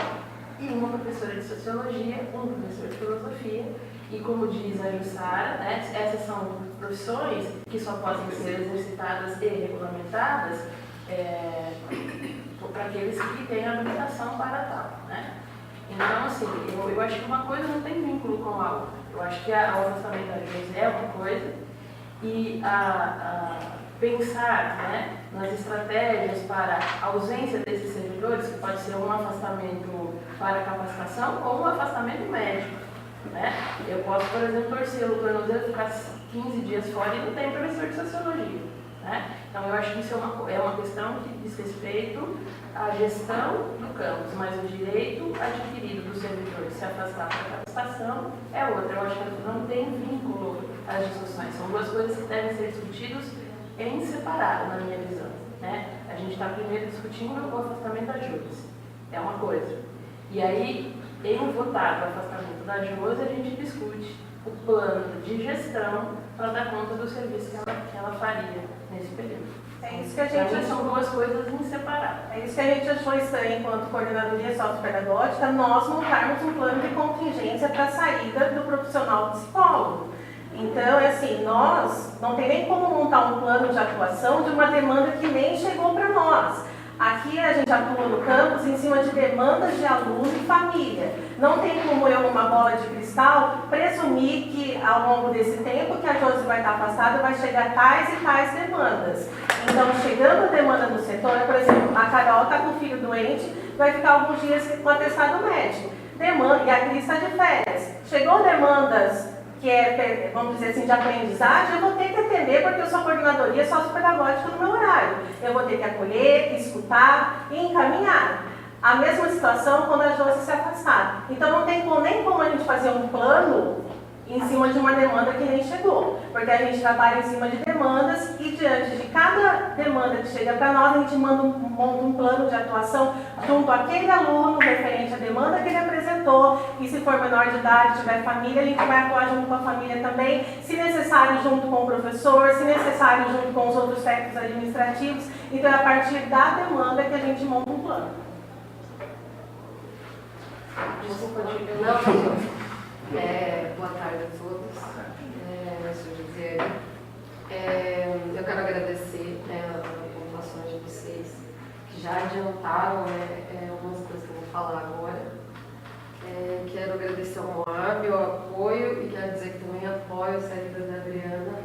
e uma professora de sociologia, um professor de filosofia. E como diz a Jussara, né, essas são profissões que só podem ser exercitadas e regulamentadas para aqueles que têm habilitação para tal, né? Então, assim, eu acho que uma coisa não tem vínculo com a outra. Eu acho que o afastamento da gente é uma coisa e pensar, né, nas estratégias para a ausência desses servidores, que pode ser um afastamento para capacitação ou um afastamento médico, né? Eu posso, por exemplo, torcer o tornozelo, ficar 15 dias fora e não tem professor de sociologia, né? Então, eu acho que isso é uma questão que diz respeito à gestão do campus, mas o direito adquirido do servidor de se afastar para cada estação é outra. Eu acho que não tem vínculo às discussões. São duas coisas que devem ser discutidas em separado, na minha visão. Né? A gente está primeiro discutindo o afastamento da Josi. É uma coisa. E aí, em votar o afastamento da Josi, a gente discute o plano de gestão para dar conta do serviço que ela faria nesse período. É isso que a gente achou. São duas coisas inseparadas. É isso que a gente achou estranho enquanto coordenadoria sociopedagógica, nós montarmos um plano de contingência para a saída do profissional psicólogo. Então, é assim, nós não tem nem como montar um plano de atuação de uma demanda que nem chegou para nós. Aqui a gente atua no campus em cima de demandas de aluno e família. Não tem como eu, numa bola de cristal, presumir que ao longo desse tempo que a Josi vai estar afastada, vai chegar tais e tais demandas. Então, chegando a demanda do setor, por exemplo, a Carol está com o filho doente, vai ficar alguns dias com atestado médico. Demanda, e a Cris está de férias. Chegou demandas que é, vamos dizer assim, de aprendizagem, eu vou ter que atender porque eu sou coordenadoria sociopedagógica no meu horário. Eu vou ter que acolher, escutar e encaminhar. A mesma situação quando a Josi se afastar. Então não tem nem como a gente fazer um plano em cima de uma demanda que nem chegou. Porque a gente trabalha em cima de demandas e diante de cada demanda que chega para nós, a gente monta um plano de atuação junto àquele aluno referente à demanda que ele apresentou. E se for menor de idade, tiver família, a gente vai atuar junto com a família também. Se necessário, junto com o professor, se necessário, junto com os outros técnicos administrativos. Então é a partir da demanda que a gente monta um plano. Desculpa, boa tarde a todos. Sou Gisele. Eu quero agradecer as pontuações de vocês, que já adiantaram algumas coisas que eu vou falar agora. Quero agradecer ao Moab o apoio e quero dizer que também apoio a saída da Adriana.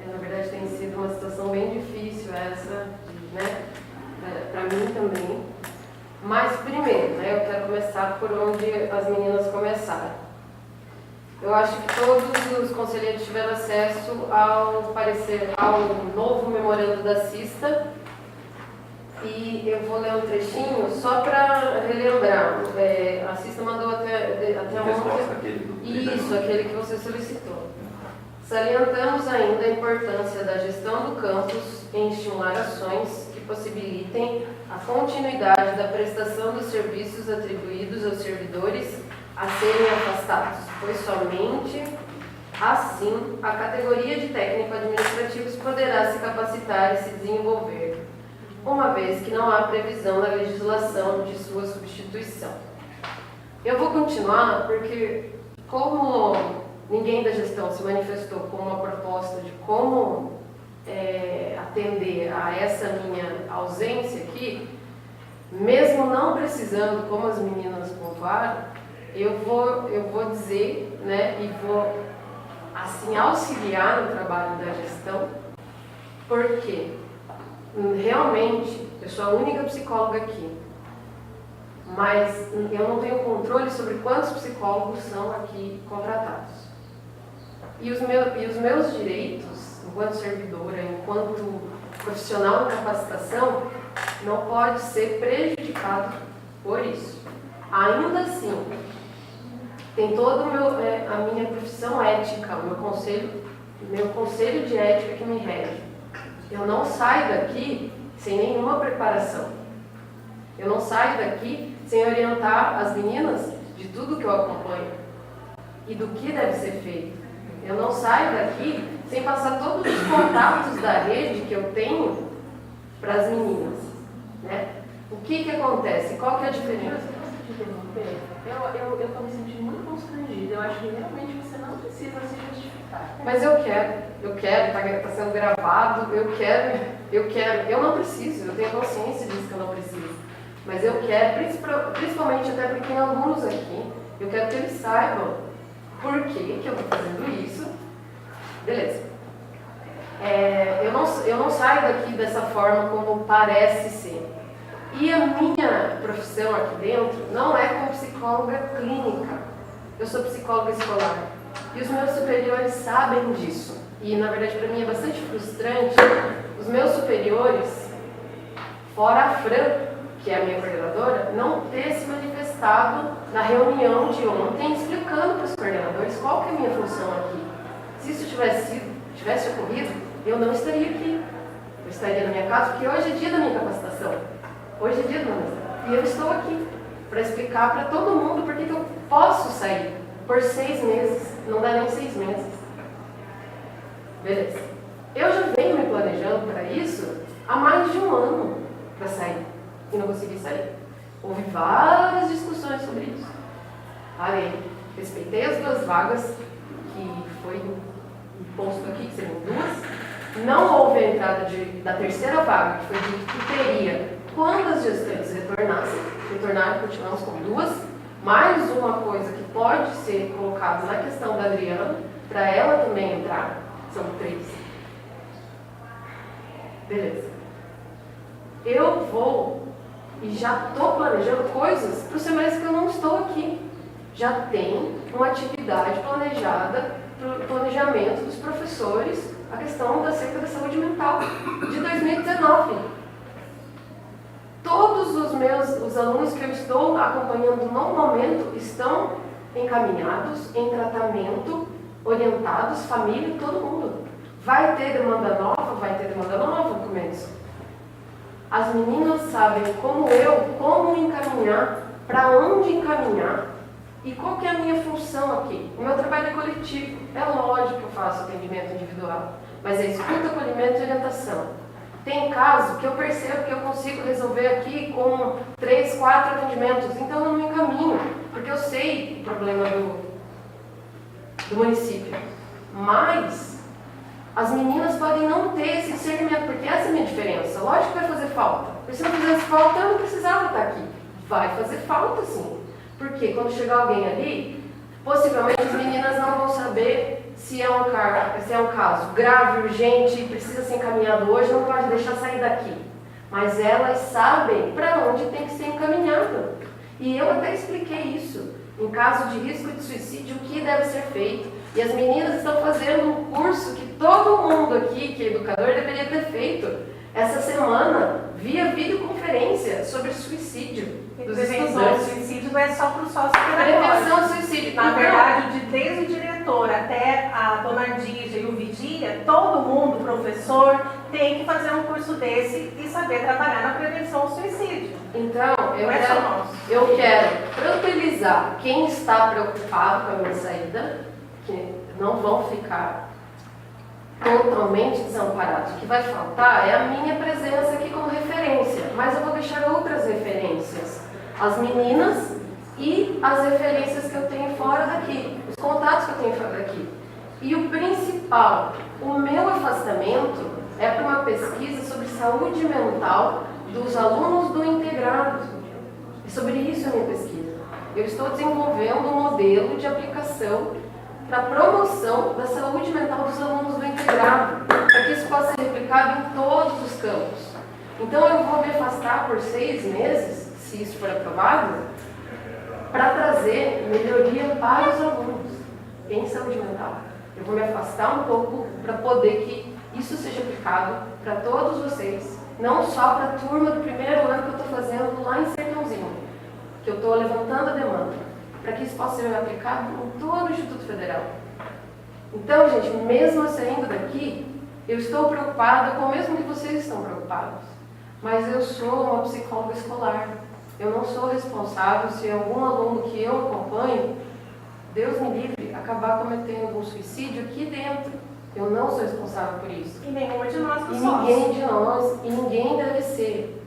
Na verdade, tem sido uma situação bem difícil essa, né, para mim também. Mas, primeiro, eu quero começar por onde as meninas começaram. Eu acho que todos os conselheiros tiveram acesso ao novo memorando da Cista. E eu vou ler um trechinho só para relembrar. A Cista mandou até ontem. Isso, aquele que você solicitou. Salientamos ainda a importância da gestão do campus em estimular ações que possibilitem a continuidade da prestação dos serviços atribuídos aos servidores a serem afastados, pois somente assim a categoria de técnico-administrativos poderá se capacitar e se desenvolver, uma vez que não há previsão na legislação de sua substituição. Eu vou continuar porque, como ninguém da gestão se manifestou com uma proposta de como atender a essa minha ausência aqui, mesmo não precisando, como as meninas pontuaram, eu vou dizer, né, e vou assim auxiliar no trabalho da gestão, porque realmente eu sou a única psicóloga aqui, mas eu não tenho controle sobre quantos psicólogos são aqui contratados. E os meus direitos, enquanto servidora, enquanto profissional de capacitação, não pode ser prejudicado por isso. Ainda assim, tem toda a minha profissão ética, o meu conselho de ética que me rege. Eu não saio daqui sem nenhuma preparação. Eu não saio daqui sem orientar as meninas de tudo que eu acompanho e do que deve ser feito. Eu não saio daqui sem passar todos os contatos da rede que eu tenho para as meninas, né? O que acontece? Qual que é a diferença? Eu estou me sentindo muito constrangida. Eu acho que realmente você não precisa se justificar. Mas eu quero, está sendo gravado, eu quero, eu não preciso, eu tenho consciência disso que eu não preciso. Mas eu quero, principalmente até porque tem alunos aqui, eu quero que eles saibam por que eu estou fazendo isso. Beleza. Eu não saio daqui dessa forma como parece ser. E a minha profissão aqui dentro não é como psicóloga clínica. Eu sou psicóloga escolar. E os meus superiores sabem disso. e na verdade para mim é bastante frustrante, os meus superiores, fora a Fran, que é a minha coordenadora, não ter se manifestado na reunião de ontem explicando para os coordenadores qual que é a minha função aqui. Se isso tivesse ocorrido, eu não estaria aqui. Eu estaria na minha casa, porque hoje é dia da minha capacitação. Hoje é dia do meu mestrado. E eu estou aqui para explicar para todo mundo por que eu posso sair por 6 meses. Não dá nem 6 meses. Beleza. Eu já venho me planejando para isso há mais de 1 ano para sair. E não consegui sair. Houve várias discussões sobre isso. Parei. Respeitei as 2 vagas que foi posto aqui, que seriam 2. Não houve a entrada da 3ª vaga, que foi dito que teria quando as gestantes retornarem, continuamos com 2. Mais uma coisa que pode ser colocada na questão da Adriana, para ela também entrar, são 3. Beleza. Eu vou e já estou planejando coisas para o semestre que eu não estou aqui. Já tem uma atividade planejada para o planejamento dos professores, a questão acerca da saúde mental, de 2019. Todos os alunos que eu estou acompanhando no momento estão encaminhados, em tratamento, orientados, família, todo mundo. Vai ter demanda nova, começo. As meninas sabem como encaminhar, para onde encaminhar e qual que é a minha função aqui. O meu trabalho é coletivo. É lógico que eu faço atendimento individual, mas é escuta, acolhimento e orientação. Tem caso que eu percebo que eu consigo resolver aqui com 3, 4 atendimentos, então eu não encaminho, porque eu sei o problema do município. Mas as meninas podem não ter esse discernimento, porque essa é a minha diferença. Lógico que vai fazer falta. Porque se não fizesse falta, eu não precisava estar aqui. Vai fazer falta, sim. Porque quando chegar alguém ali, possivelmente as meninas não vão saber se é um caso grave, urgente, precisa ser encaminhado hoje, não pode deixar sair daqui. Mas elas sabem para onde tem que ser encaminhado. E eu até expliquei isso. Em caso de risco de suicídio, o que deve ser feito. E as meninas estão fazendo um curso que todo mundo aqui, que é educador, deveria ter feito essa semana, via videoconferência sobre suicídio. Prevenção do suicídio não é só para o sócio-pedagógico. Prevenção do suicídio. Na verdade, desde o diretor até a dona Dígia e o Vigia, todo mundo, professor, tem que fazer um curso desse e saber trabalhar na prevenção do suicídio. Então, eu quero tranquilizar quem está preocupado com a minha saída, que não vão ficar totalmente desamparados. O que vai faltar é a minha presença aqui como referência, mas eu vou deixar outras referências, as meninas e as referências que eu tenho fora daqui, os contatos que eu tenho fora daqui. E o principal, o meu afastamento é para uma pesquisa sobre saúde mental dos alunos do integrado. É sobre isso a minha pesquisa. Eu estou desenvolvendo um modelo de aplicação para a promoção da saúde mental dos alunos do integrado, para que isso possa ser replicado em todos os campos. Então eu vou me afastar por 6 meses, se isso for aprovado, para trazer melhoria para os alunos em saúde mental. Eu vou me afastar um pouco para poder que isso seja aplicado para todos vocês, não só para a turma do 1º ano que eu estou fazendo lá em Sertãozinho, que eu estou levantando a demanda, para que isso possa ser aplicado em todo o Instituto Federal. Então, gente, mesmo saindo daqui, eu estou preocupada com o mesmo que vocês estão preocupados. Mas eu sou uma psicóloga escolar. Eu não sou responsável se algum aluno que eu acompanho, Deus me livre, acabar cometendo algum suicídio aqui dentro. Eu não sou responsável por isso. E nenhuma de nós e ninguém de nós, e ninguém deve ser.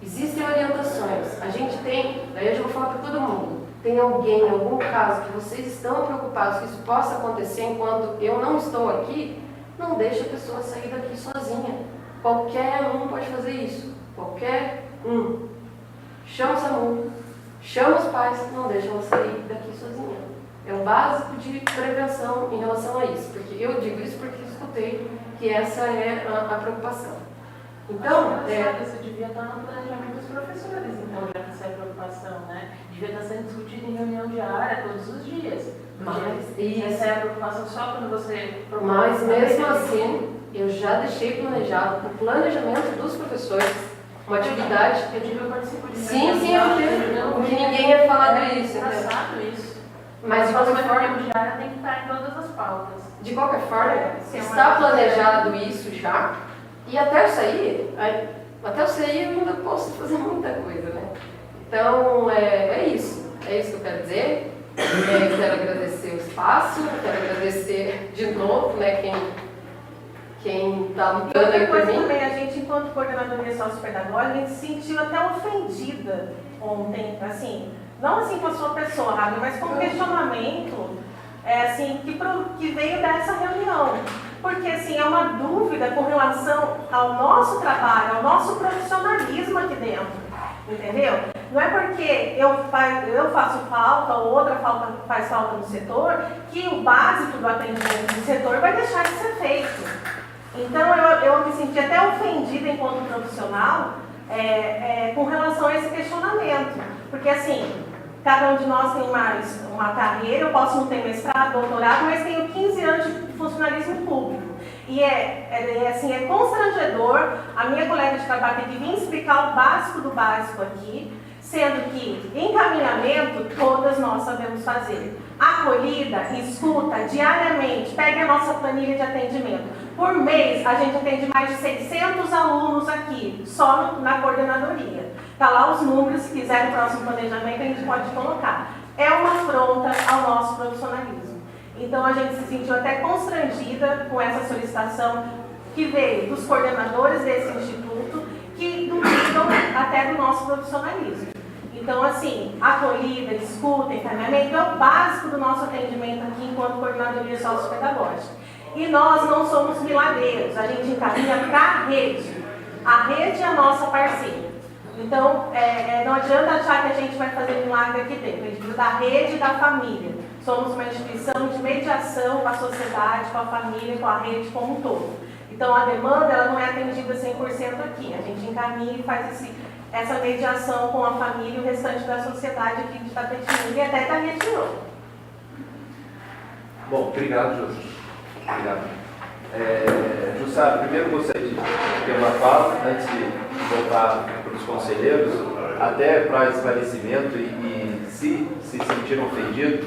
Existem orientações. A gente tem, daí eu já vou falar para todo mundo. Tem alguém, algum caso que vocês estão preocupados que isso possa acontecer enquanto eu não estou aqui, não deixe a pessoa sair daqui sozinha. Qualquer um pode fazer isso. Qualquer um. Chama o SAMU, chama os pais, não deixa ela sair daqui sozinha. É o básico de prevenção em relação a isso. Porque eu digo isso porque escutei que essa é a preocupação. Então, isso devia estar no planejamento dos professores, então, já que essa é a preocupação, né? Devia estar sendo discutido em reunião diária, todos os dias. Mas Isso. Essa é a preocupação só quando você propõe. Mas mesmo assim, eu já deixei planejado o planejamento dos professores, uma atividade. Eu digo, eu participo de Sim, eu digo, porque ninguém ia falar disso. É engraçado isso. Mas de qualquer forma, diária tem que estar em todas as pautas. de qualquer forma, está planejado isso já. E até eu sair, eu ainda posso fazer muita coisa, né? Então, é isso que eu quero dizer. Eu quero agradecer o espaço, quero agradecer de novo, né, quem está lutando aí por mim. Também, a gente, enquanto coordenadoria sociopedagógica, a gente se sentiu até ofendida ontem, assim, não assim com a sua pessoa, Rabi, mas com o questionamento assim, que veio dessa reunião. Porque assim, é uma dúvida com relação ao nosso trabalho, ao nosso profissionalismo aqui dentro. Entendeu? Não é porque eu faço falta ou outra faz falta no setor que o básico do atendimento do setor vai deixar de ser feito. Então eu me senti até ofendida enquanto profissional com relação a esse questionamento. Porque assim, cada um de nós tem uma carreira, eu posso não ter mestrado, doutorado, mas tenho 15 anos de funcionalismo público. E é constrangedor a minha colega de trabalho ter que vir explicar o básico do básico aqui, sendo que encaminhamento todas nós sabemos fazer. Acolhida, escuta, diariamente, pegue a nossa planilha de atendimento. Por mês, a gente atende mais de 600 alunos aqui, só na coordenadoria. Está lá os números, se quiser no próximo planejamento a gente pode colocar. É uma afronta ao nosso profissionalismo. Então a gente se sentiu até constrangida com essa solicitação que veio dos coordenadores desse instituto, que duvidam até do nosso profissionalismo. Então, assim, acolhida, escuta, encaminhamento é o básico do nosso atendimento aqui enquanto coordenadoria sociopedagógica. E nós não somos milagreiros, a gente encaminha para a rede. A rede é a nossa parceira. Então, não adianta achar que a gente vai fazer milagre aqui dentro. A gente precisa da rede e da família. Somos uma instituição de mediação com a sociedade, com a família, com a rede como um todo. Então, a demanda ela não é atendida 100% aqui. A gente encaminha e faz essa mediação com a família e o restante da sociedade aqui de Itapetininga e até da região. Bom, obrigado, José. Obrigado. Jussara, primeiro gostaria de ter uma fala, antes de voltar para os conselheiros, até para esclarecimento e se sentiram ofendidos,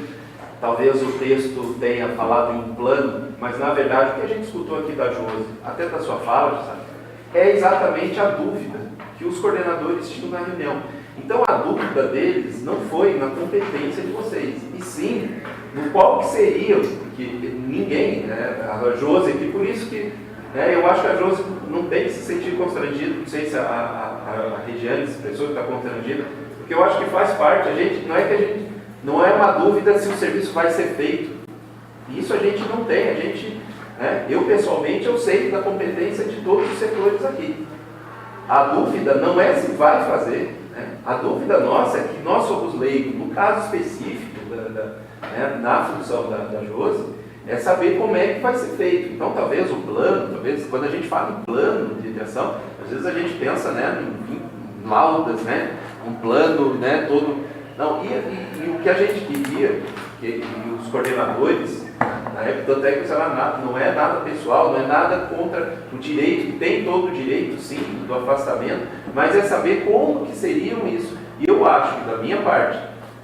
talvez o texto tenha falado em um plano, mas na verdade o que a gente escutou aqui da Josi, até da sua fala, Jussara, é exatamente a dúvida que os coordenadores tinham na reunião. Então a dúvida deles não foi na competência de vocês, e sim no qual que seria, porque ninguém, né, a Josi aqui, por isso que eu acho que a Josi não tem que se sentir constrangida, não sei se a Regiane se expressou que está constrangida, porque eu acho que faz parte, não é uma dúvida se o serviço vai ser feito, isso a gente não tem, eu pessoalmente eu sei da competência de todos os setores aqui. A dúvida não é se vai fazer, a dúvida nossa é que nós somos leigos, no caso específico, na função da Josi, é saber como é que vai ser feito. Então, talvez o plano, quando a gente fala em plano de ação, às vezes a gente pensa em laudas, um plano todo. Não, e o que a gente queria, que os coordenadores, na época, tanto é que não é nada pessoal, não é nada contra o direito, tem todo o direito, sim, do afastamento, mas é saber como que seriam isso. E eu acho que, da minha parte,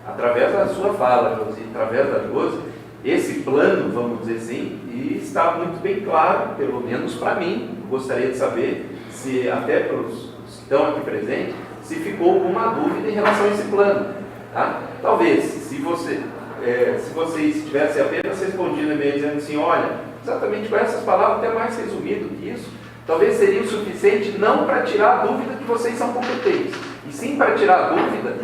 através da sua fala, Josi, através da Josi, esse plano, vamos dizer assim, e está muito bem claro, pelo menos para mim, gostaria de saber se, até para os que estão aqui presentes, se ficou alguma dúvida em relação a esse plano. Tá? Talvez, se vocês tivessem apenas respondido e-mail dizendo assim, olha, exatamente com essas palavras, até mais resumido que isso, talvez seria o suficiente não para tirar a dúvida que vocês são competentes, e sim para tirar a dúvida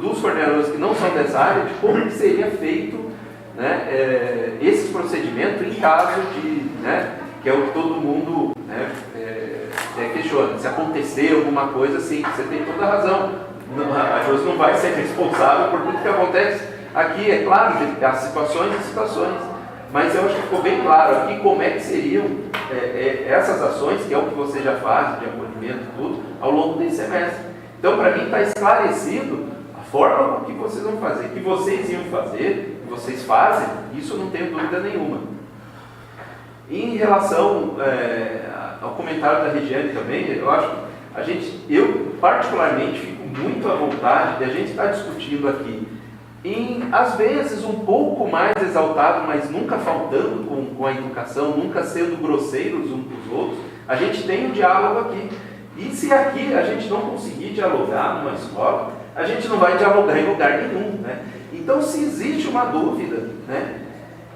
dos coordenadores que não são dessa área, de como que seria feito esses procedimentos em caso de, que é o que todo mundo questiona, se acontecer alguma coisa assim, você tem toda a razão, a Josi não vai ser responsável por tudo que acontece aqui, é claro, há situações e situações, mas eu acho que ficou bem claro aqui como é que seriam essas ações, que é o que você já faz, de acolhimento e tudo, ao longo desse semestre. Então, para mim, está esclarecido a forma que vocês vão fazer, que vocês iam fazer, vocês fazem, isso eu não tenho dúvida nenhuma. Em relação ao comentário da Regiane também, eu acho que eu particularmente fico muito à vontade de a gente estar discutindo aqui, às vezes um pouco mais exaltado, mas nunca faltando com a educação, nunca sendo grosseiros uns com os outros. A gente tem um diálogo aqui. E se aqui a gente não conseguir dialogar numa escola, a gente não vai dialogar em lugar nenhum, né? Então, se existe uma dúvida, né,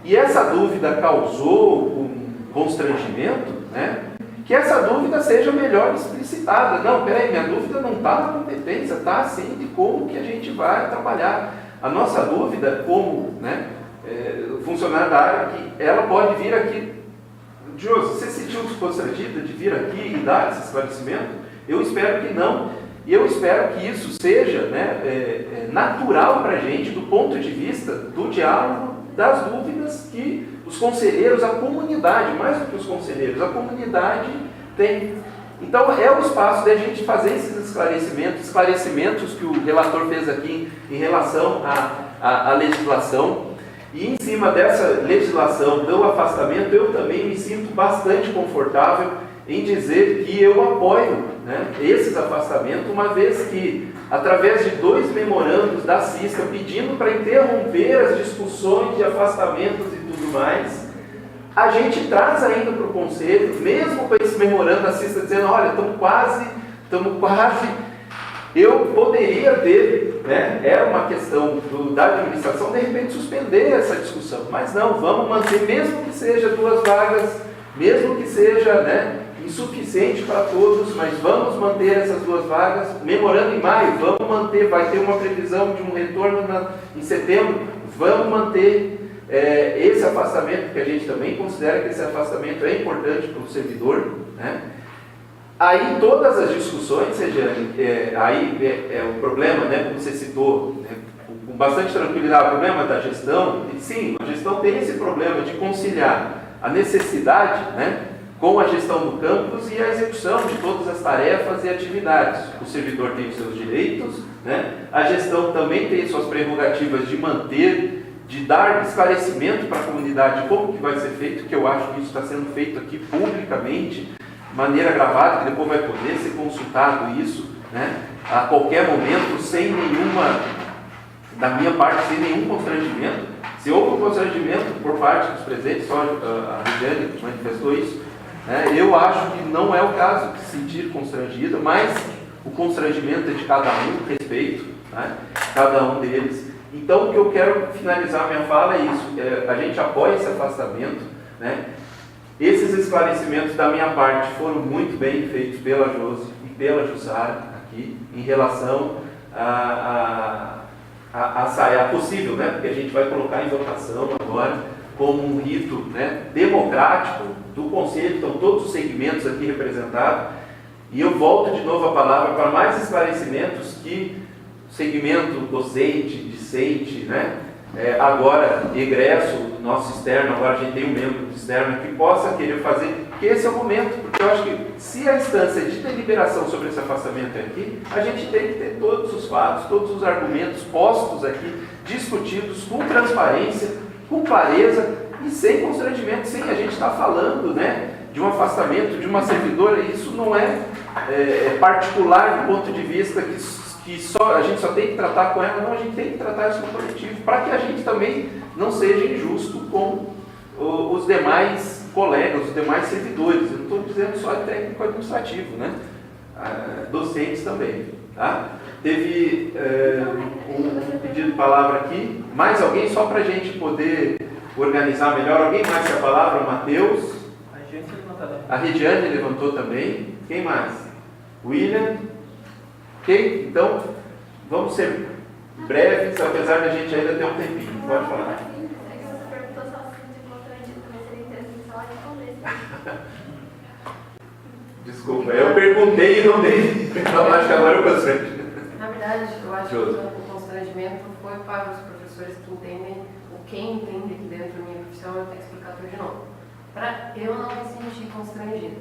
e essa dúvida causou um constrangimento, né, que essa dúvida seja melhor explicitada. Não, peraí, minha dúvida não está na competência, está assim de como que a gente vai trabalhar. A nossa dúvida, como, né, funcionário da área, que ela pode vir aqui. Josi, você se sentiu constrangida de vir aqui e dar esse esclarecimento? Eu espero que não. E eu espero que isso seja, né, natural para a gente, do ponto de vista do diálogo, das dúvidas que os conselheiros, a comunidade, mais do que os conselheiros, a comunidade tem. Então, é o espaço da gente fazer esses esclarecimentos que o relator fez aqui em relação à legislação. E em cima dessa legislação do afastamento, eu também me sinto bastante confortável em dizer que eu apoio, né, esses afastamentos, uma vez que, através de 2 memorandos da CISCA pedindo para interromper as discussões de afastamentos e tudo mais, a gente traz ainda para o Conselho, mesmo com esse memorando da CISCA dizendo, olha, estamos quase, eu poderia ter, né, era uma questão da administração, de repente suspender essa discussão, mas não, vamos manter, mesmo que seja 2 vagas, mesmo que seja, né, insuficiente para todos, mas vamos manter essas 2 vagas, memorando em maio, vamos manter, vai ter uma previsão de um retorno em setembro, vamos manter esse afastamento, porque a gente também considera que esse afastamento é importante para o servidor, né? Aí todas as discussões, aí é o problema, né, como você citou, né, com bastante tranquilidade, o problema da gestão, e sim, a gestão tem esse problema de conciliar a necessidade, né, com a gestão do campus e a execução de todas as tarefas e atividades. O servidor tem os seus direitos, né, a gestão também tem suas prerrogativas de manter, de dar esclarecimento para a comunidade de como que vai ser feito, que eu acho que isso está sendo feito aqui publicamente, de maneira gravada, que depois vai poder ser consultado isso, né, a qualquer momento, sem nenhuma, da minha parte, sem nenhum constrangimento. Se houve um constrangimento por parte dos presentes, só a Regiane manifestou isso, né, eu acho que não é o caso de se sentir constrangido, mas o constrangimento é de cada um, respeito, né, cada um deles. Então, o que eu quero finalizar minha fala é isso, a gente apoia esse afastamento, né? Esses esclarecimentos da minha parte foram muito bem feitos pela Josi e pela Jussara aqui, em relação a possível, né? Porque a gente vai colocar em votação agora como um rito, né, democrático do Conselho, então todos os segmentos aqui representados, e eu volto de novo a palavra para mais esclarecimentos que o segmento docente, discente, né, agora egresso, nosso externo, agora a gente tem um membro externo que possa querer fazer, que esse é o momento, porque eu acho que se a instância de deliberação sobre esse afastamento é aqui, a gente tem que ter todos os fatos, todos os argumentos postos aqui, discutidos com transparência, com clareza e sem constrangimento, sem a gente estar falando, né, de um afastamento de uma servidora. Isso não é particular do ponto de vista que a gente só tem que tratar com ela, não, a gente tem que tratar isso com o coletivo, para que a gente também não seja injusto com os demais colegas, os demais servidores. Eu não estou dizendo só técnico-administrativo, né? Docentes também. Tá? Teve um pedido de palavra aqui. Mais alguém, só para a gente poder organizar melhor? Alguém mais quer a palavra? O Matheus? A Regiane levantou também. Quem mais? William? Ok? Então, vamos ser breves, apesar de a gente ainda ter um tempinho. Pode falar. Você perguntou só se de constrangido, mas seria interessante só responder. Desculpa, eu perguntei e não dei. Então, acho que agora eu constrangi. Na verdade, eu acho que o constrangimento foi para os professores que entendem, ou quem entende aqui dentro da minha profissão, eu tenho que explicar tudo de novo. Eu não me senti constrangida,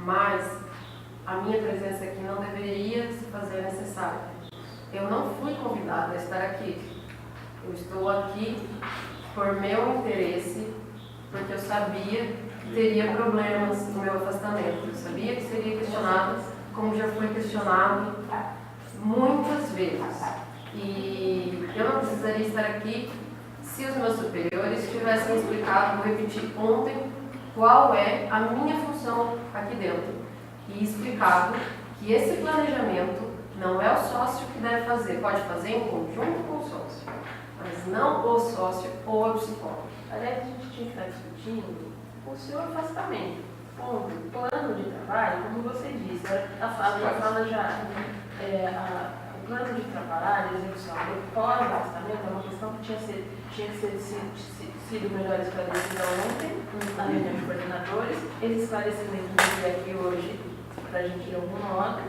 mas a minha presença aqui não deveria se fazer necessária. Eu não fui convidada a estar aqui. Eu estou aqui por meu interesse, porque eu sabia que teria problemas no meu afastamento. Eu sabia que seria questionado, como já foi questionado muitas vezes. E eu não precisaria estar aqui se os meus superiores tivessem explicado, vou repetir ontem, qual é a minha função aqui dentro. E explicado que esse planejamento não é o sócio que deve fazer, pode fazer em conjunto com o sócio, mas não o sócio ou o psicólogo. Aliás, a gente tinha que estar discutindo o seu afastamento. Ponto. Plano de trabalho, como você disse, a fala já. O plano de trabalho, a execução do pós-afastamento é uma questão que tinha que ser sido melhor esclarecida ontem, na reunião de coordenadores. Esse esclarecimento que aqui hoje, para a gente ir algum modo,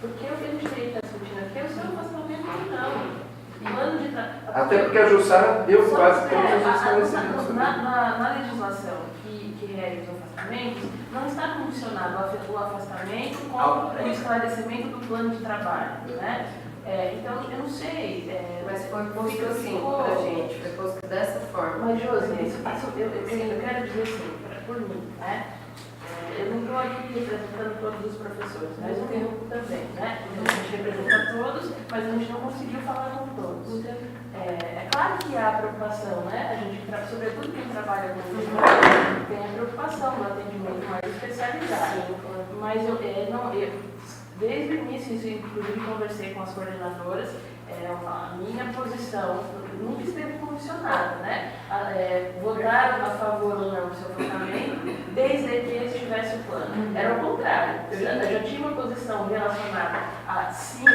porque o que a gente teria que estar discutindo aqui é o seu afastamento ou não. Plano de Até porque a Jussara deu quase todos os esclarecimentos. Na legislação que rege os afastamentos, não está condicionado o afastamento com o esclarecimento do plano de trabalho, né? Então, eu não sei... mas foi posto assim para a gente, foi posto dessa forma. Mas, Josi, eu quero dizer assim, por mim, né? Eu não estou aqui representando todos os professores, mas eu tenho também, né? A gente representa todos, mas a gente não conseguiu falar com todos. É claro que há preocupação, né? A gente, sobretudo quem trabalha com isso, tem a preocupação do atendimento mais especializado. Mas desde o início, isso, inclusive conversei com as coordenadoras, a minha posição nunca esteve condicionada, né? Votar a favor ou não do seu afastamento, desde que estivesse o plano. Era o contrário. Eu já tinha uma posição relacionada a sim,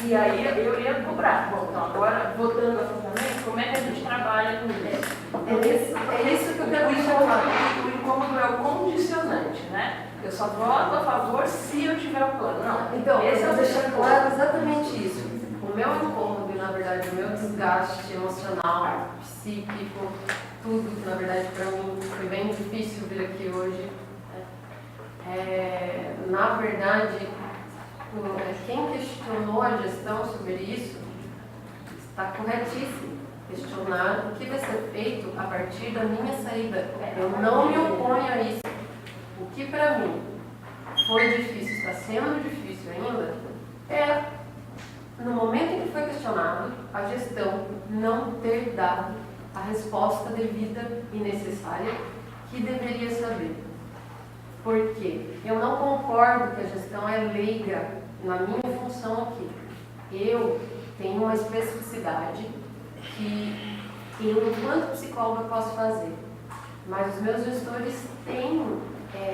e aí eu ia cobrar. Bom, então agora, votando o afastamento, como é que a gente trabalha com isso? É isso que eu quero falar. O incômodo é o condicionante, né? Eu só voto a favor se eu tiver o plano. Não, então, esse eu vou deixar claro exatamente isso. O meu incômodo e, na verdade, o meu desgaste emocional, psíquico, tudo que, na verdade, para mim foi bem difícil vir aqui hoje. Na verdade, quem questionou a gestão sobre isso está corretíssimo. Questionar o que vai ser feito a partir da minha saída. Eu não me oponho a isso. O que para mim foi difícil, está sendo difícil ainda, no momento em que foi questionado, a gestão não ter dado a resposta devida e necessária que deveria saber. Por quê? Eu não concordo que a gestão é leiga na minha função aqui. Eu tenho uma especificidade que eu, enquanto psicóloga, posso fazer. Mas os meus gestores têm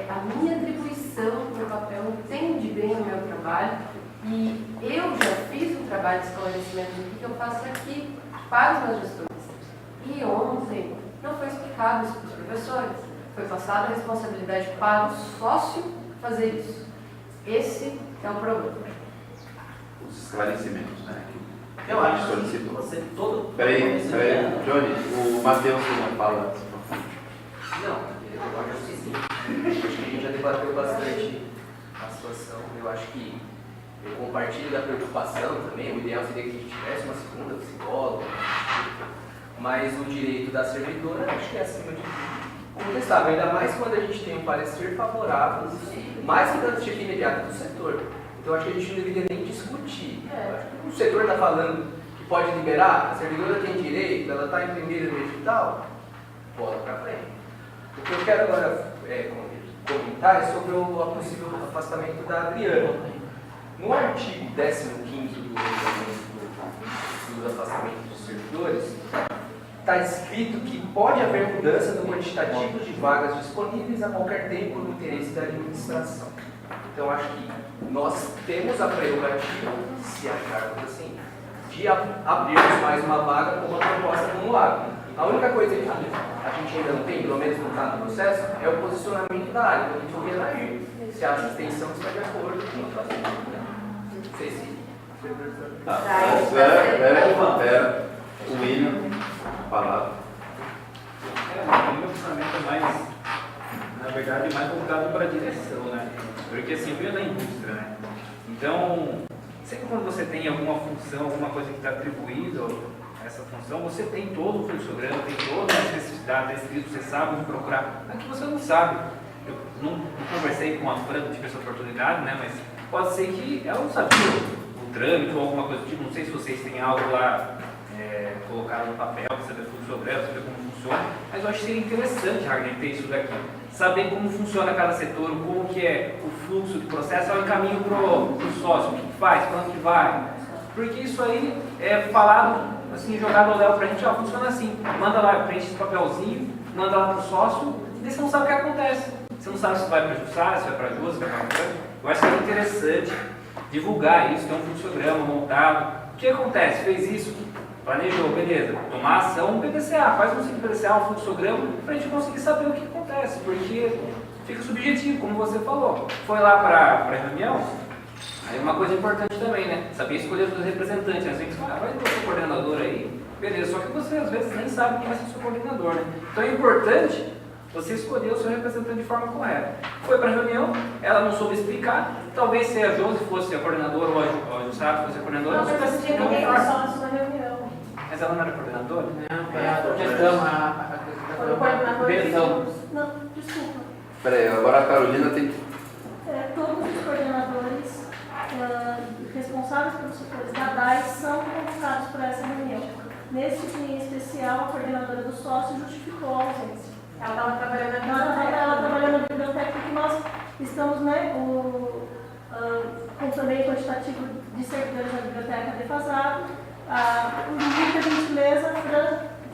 a minha atribuição, meu papel, entende bem o meu trabalho e eu já fiz um trabalho de esclarecimento do que eu faço aqui para os meus gestores. E ontem não foi explicado isso para os professores, foi passada a responsabilidade para o sócio fazer isso. Esse é o problema. Os esclarecimentos, né? Eu acho que solicitou. você todo... Peraí, Johnny, o Matheus não fala. Não, eu acho que sim. Acho que a gente já debateu bastante a situação. Eu acho que eu compartilho da preocupação também. O ideal seria que a gente tivesse uma segunda psicóloga, mas o direito da servidora acho que é acima de tudo contestável, ainda mais quando a gente tem um parecer favorável, mais que da chefia imediata do setor. Então acho que a gente não deveria nem discutir. Acho que o setor está falando que pode liberar, a servidora tem direito, ela está em primeiro no edital, bola para frente. O que eu quero agora comentar é sobre o possível afastamento da Adriana. No artigo 15º do regulamento do afastamento dos servidores, está escrito que pode haver mudança no quantitativo de vagas disponíveis a qualquer tempo no interesse da administração. Então, acho que nós temos a prerrogativa, se acharmos assim, de abrirmos mais uma vaga com uma proposta acumulada. A única coisa que a gente ainda não tem, pelo menos não está no processo, é o posicionamento da área. Então, a gente ouvia daí se a extensão está de acordo com o próximo. Não sei se... Pera. O William, a palavra. O meu pensamento é mais, na verdade, mais voltado para a direção, né? Porque assim, eu venho da indústria, né? Então, sempre quando você tem alguma função função, alguma coisa que está atribuída a essa função, você tem todo o fluxograma, tem todas as necessidades, está escrito, você sabe onde procurar. Aqui você não sabe. Eu não conversei com a Fran, não tive essa oportunidade, né? Mas pode ser que ela não sabia o trâmite ou alguma coisa do tipo. Não sei se vocês têm algo lá colocado no papel para saber o fluxograma, saber como funciona, mas eu acho que seria interessante, Ragnar, ter isso daqui. Saber como funciona cada setor, como que é o fluxo do processo, é o caminho para o sócio, o que faz, para onde que vai. Porque isso aí é falado, assim, jogado ao léu para a gente, ó, funciona assim. Manda lá, preenche esse papelzinho, manda lá para o sócio, e você não sabe o que acontece. Você não sabe se vai para a Jussara, se vai para a Jus, se vai para a Fran. Eu acho que é interessante divulgar isso, ter um fluxograma montado. O que acontece? Fez isso, planejou, beleza. Tomar ação, um PDCA, faz um ciclo PDCA, um fluxograma, para a gente conseguir saber o que acontece, porque fica subjetivo, como você falou. Foi lá para a reunião, aí uma coisa importante também, né? Saber escolher os representantes. Às vezes fala, vai ter o seu coordenador aí, beleza, só que você às vezes nem sabe quem vai ser o seu coordenador, né? Então é importante você escolher o seu representante de forma correta. Foi para a reunião, ela não soube explicar, talvez se a Josi fosse a coordenadora ou a Jussara fosse a coordenadora, Não, mas você tinha ninguém dos sócios na reunião. Mas ela não era coordenadora? Não, foi a gestão, Foi o coordenador de direção. Não, desculpa. Peraí, agora a Carolina tem que... Todos os coordenadores responsáveis pelos setores da DAI são convocados para essa reunião. Nesse dia em especial, a coordenadora do sócio justificou a ausência. Ela estava trabalhando na biblioteca. Ela trabalhou na biblioteca porque nós estamos, né, com também o quantitativo de servidores da biblioteca defasado. Por muita gentileza, a Fran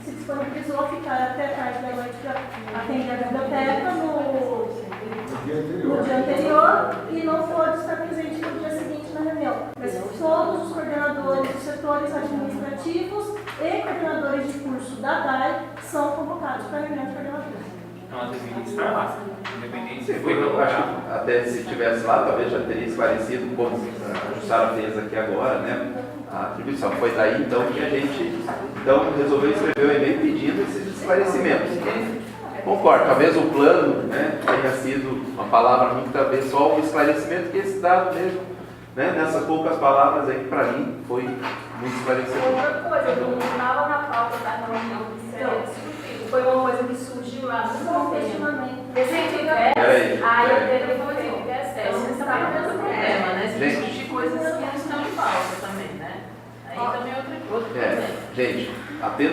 se disponibilizou a ficar até tarde da noite para atender a biblioteca no dia anterior e não pôde estar presente no dia seguinte na reunião. Mas todos os coordenadores dos setores administrativos e coordenadores de curso da DAI são convocados para a reunião de coordenadores. Não, ela deveria estar lá. Independente se foi Eu acho que até se estivesse lá, talvez já teria esclarecido, como a Jussara fez aqui agora, né? A atribuição. Foi daí então que a gente resolveu escrever o e-mail pedindo esses esclarecimentos. Concordo, talvez o plano, né, tenha sido uma palavra muito, talvez só um esclarecimento, que esse dado mesmo, né, nessas poucas palavras aí, para mim, foi muito esclarecedor. Outra coisa, não estava na pauta da reunião que será discutido. Foi uma coisa que surgiu lá no questionamento. Peraí. Aí eu teve que fazer o PSS. Você está no mesmo problema, né? Se Gente. discutir coisas que não estão em pauta também, né? Aí também é outro problema. Gente,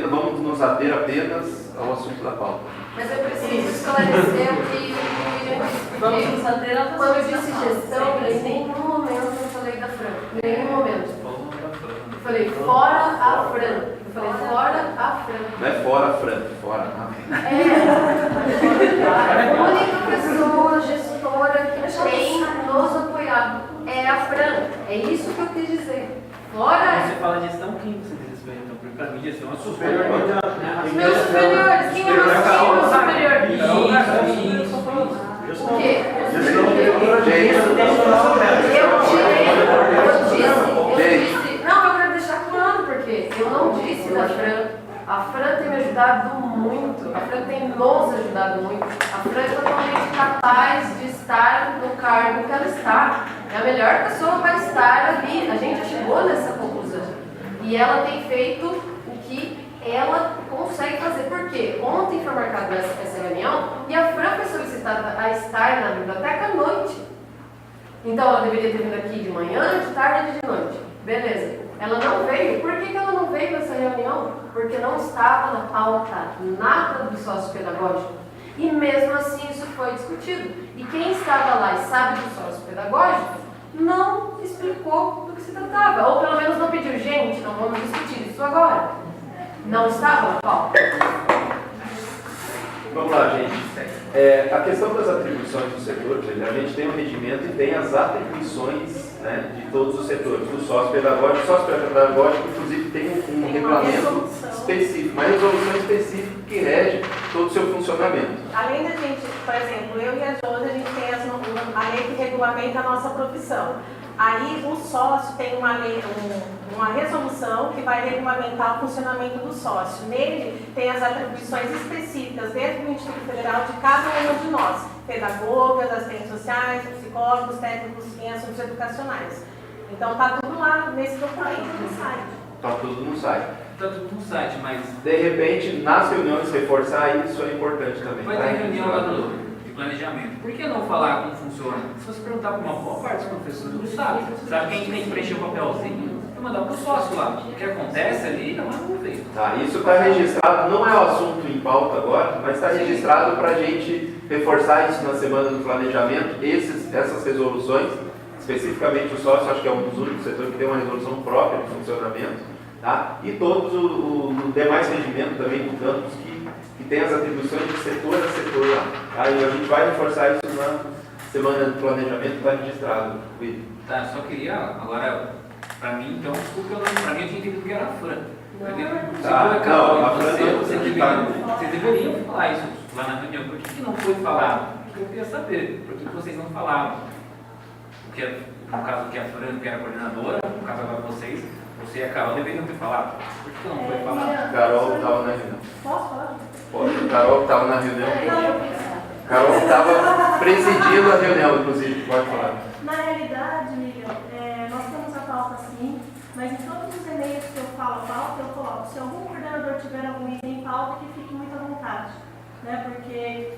vamos nos ater apenas ao assunto da pauta. Mas eu preciso esclarecer o que Vamos nos ater ao quando eu disse gestão, em nenhum momento eu falei da Fran. Em nenhum momento. Eu falei fora a Fran. Eu falei fora a Fran. Não é fora, Fran, fora. A única pessoa gestora que tem nos apoiado é a Fran. É isso que eu quis dizer. Fora. Você fala gestão, quem você diz isso aí? Então, porque para mim, gestão é superior. Os meus superiores, quem é o meu superior? O quê? Eu disse, não, eu quero deixar claro, porque eu não disse da Fran. A Fran tem me ajudado muito, a Fran tem nos ajudado muito. A Fran é totalmente capaz de estar no cargo que ela está. É a melhor pessoa para estar ali. A gente já chegou nessa conclusão. E ela tem feito o que ela consegue fazer. Por quê? Ontem foi marcada essa reunião e a Fran foi solicitada a estar na biblioteca à noite. Então ela deveria ter vindo aqui de manhã, de tarde e de noite. Beleza. Ela não veio. Por que ela não veio nessa reunião? Porque não estava na pauta nada do sócio pedagógico. E mesmo assim isso foi discutido. E quem estava lá e sabe do sócio pedagógico não explicou do que se tratava. Ou pelo menos não pediu, gente, não vamos discutir isso agora. Não estava na pauta. Vamos lá, gente. A questão das atribuições do setor, a gente tem um regimento e tem as atribuições, né, de todos os setores, do sócio pedagógico. O sócio pedagógico, inclusive, tem um regulamento específico, uma resolução específica que rege todo o seu funcionamento. Além da gente, por exemplo, eu e a Josi, a gente tem a lei que regulamenta a nossa profissão. Aí o sócio tem uma lei, uma resolução que vai regulamentar o funcionamento do sócio. Nele tem as atribuições específicas dentro do Instituto Federal de cada um de nós, pedagogas, assistentes sociais, psicólogos, técnicos em assuntos educacionais. Então está tudo lá nesse documento no site. Está tudo no site. Está tudo no site, mas... De repente, nas reuniões, reforçar isso é importante também. Vai ter reunião lá de planejamento. Por que não falar como funciona? Se você perguntar para uma boa parte dos professores, não sabe. Sabe que a gente tem que preencher o papelzinho e mandar para o sócio lá. O que acontece ali não é nuvem. Tá, isso está registrado, não é o assunto em pauta agora, mas está registrado para a gente reforçar isso na semana do planejamento, essas resoluções, especificamente o sócio, acho que é um dos únicos setores que tem uma resolução própria de funcionamento, tá? E todos o demais regimento também do campus que tem as atribuições de setor a setor lá. Tá? E a gente vai reforçar isso na semana do planejamento, está registrado. Tá, só queria, agora, para mim, então, desculpa, para mim eu tinha entendido que era a Fran. Vocês deveriam falar isso lá na reunião. Por que não foi falado? Porque eu queria saber. Por que vocês não falaram? Porque, no caso que a Fran, que era coordenadora, no caso agora vocês, você e a Carol deveriam ter falado. Por que não foi falado? Carol estava na reunião. Posso falar? Pode. Carol estava na reunião. Carol estava presidindo a reunião, inclusive. Pode falar. Na realidade, Miriam, nós temos a pauta sim, mas em todos os e-mails que eu falo a pauta, eu coloco. Se algum coordenador tiver algum item em pauta, que fique muito à vontade. Né? Porque,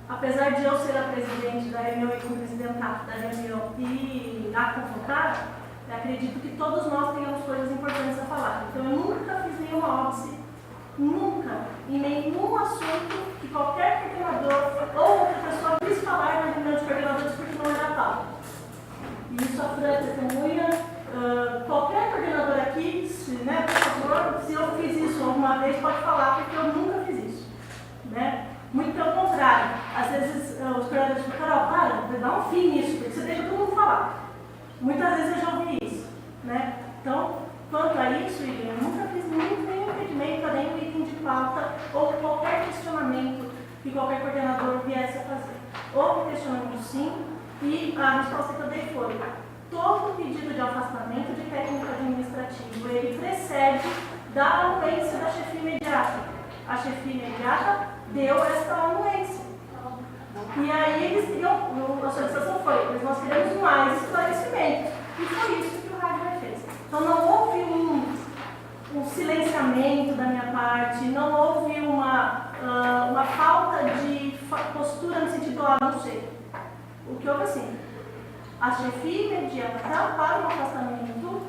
apesar de eu ser a presidente da reunião e como presidentato da reunião e a convocar, acredito que todos nós tenhamos coisas importantes a falar. Então, eu nunca fiz nenhuma óbice, nunca, em nenhum assunto que qualquer coordenador ou outra pessoa quis falar na reunião de coordenadores porque não era pauta. E isso a Fran testemunha. Qualquer coordenador aqui, né, por favor, se eu fiz isso alguma vez, pode falar, porque eu nunca fiz isso. Né? Muito pelo contrário. Às vezes os coordenadores falam, Carol, para, dá um fim nisso, porque você deixa todo mundo falar. Muitas vezes eu já ouvi isso. Né? Então, quanto a isso, eu nunca fiz nenhum impedimento a nenhum item de pauta ou qualquer questionamento que qualquer coordenador viesse a fazer. Houve questionamento sim, e a resposta que eu dei foi: todo pedido de afastamento de técnico administrativo, ele precede da anuência da chefia imediata. A chefia imediata deu esta anuência. E aí eles queriam, a solicitação foi, mas nós queremos mais esclarecimentos. E foi isso que o Ragnar fez. Então não houve um silenciamento da minha parte, não houve uma falta de postura no sentido, não sei. O que houve assim, a chefia imediata para o afastamento,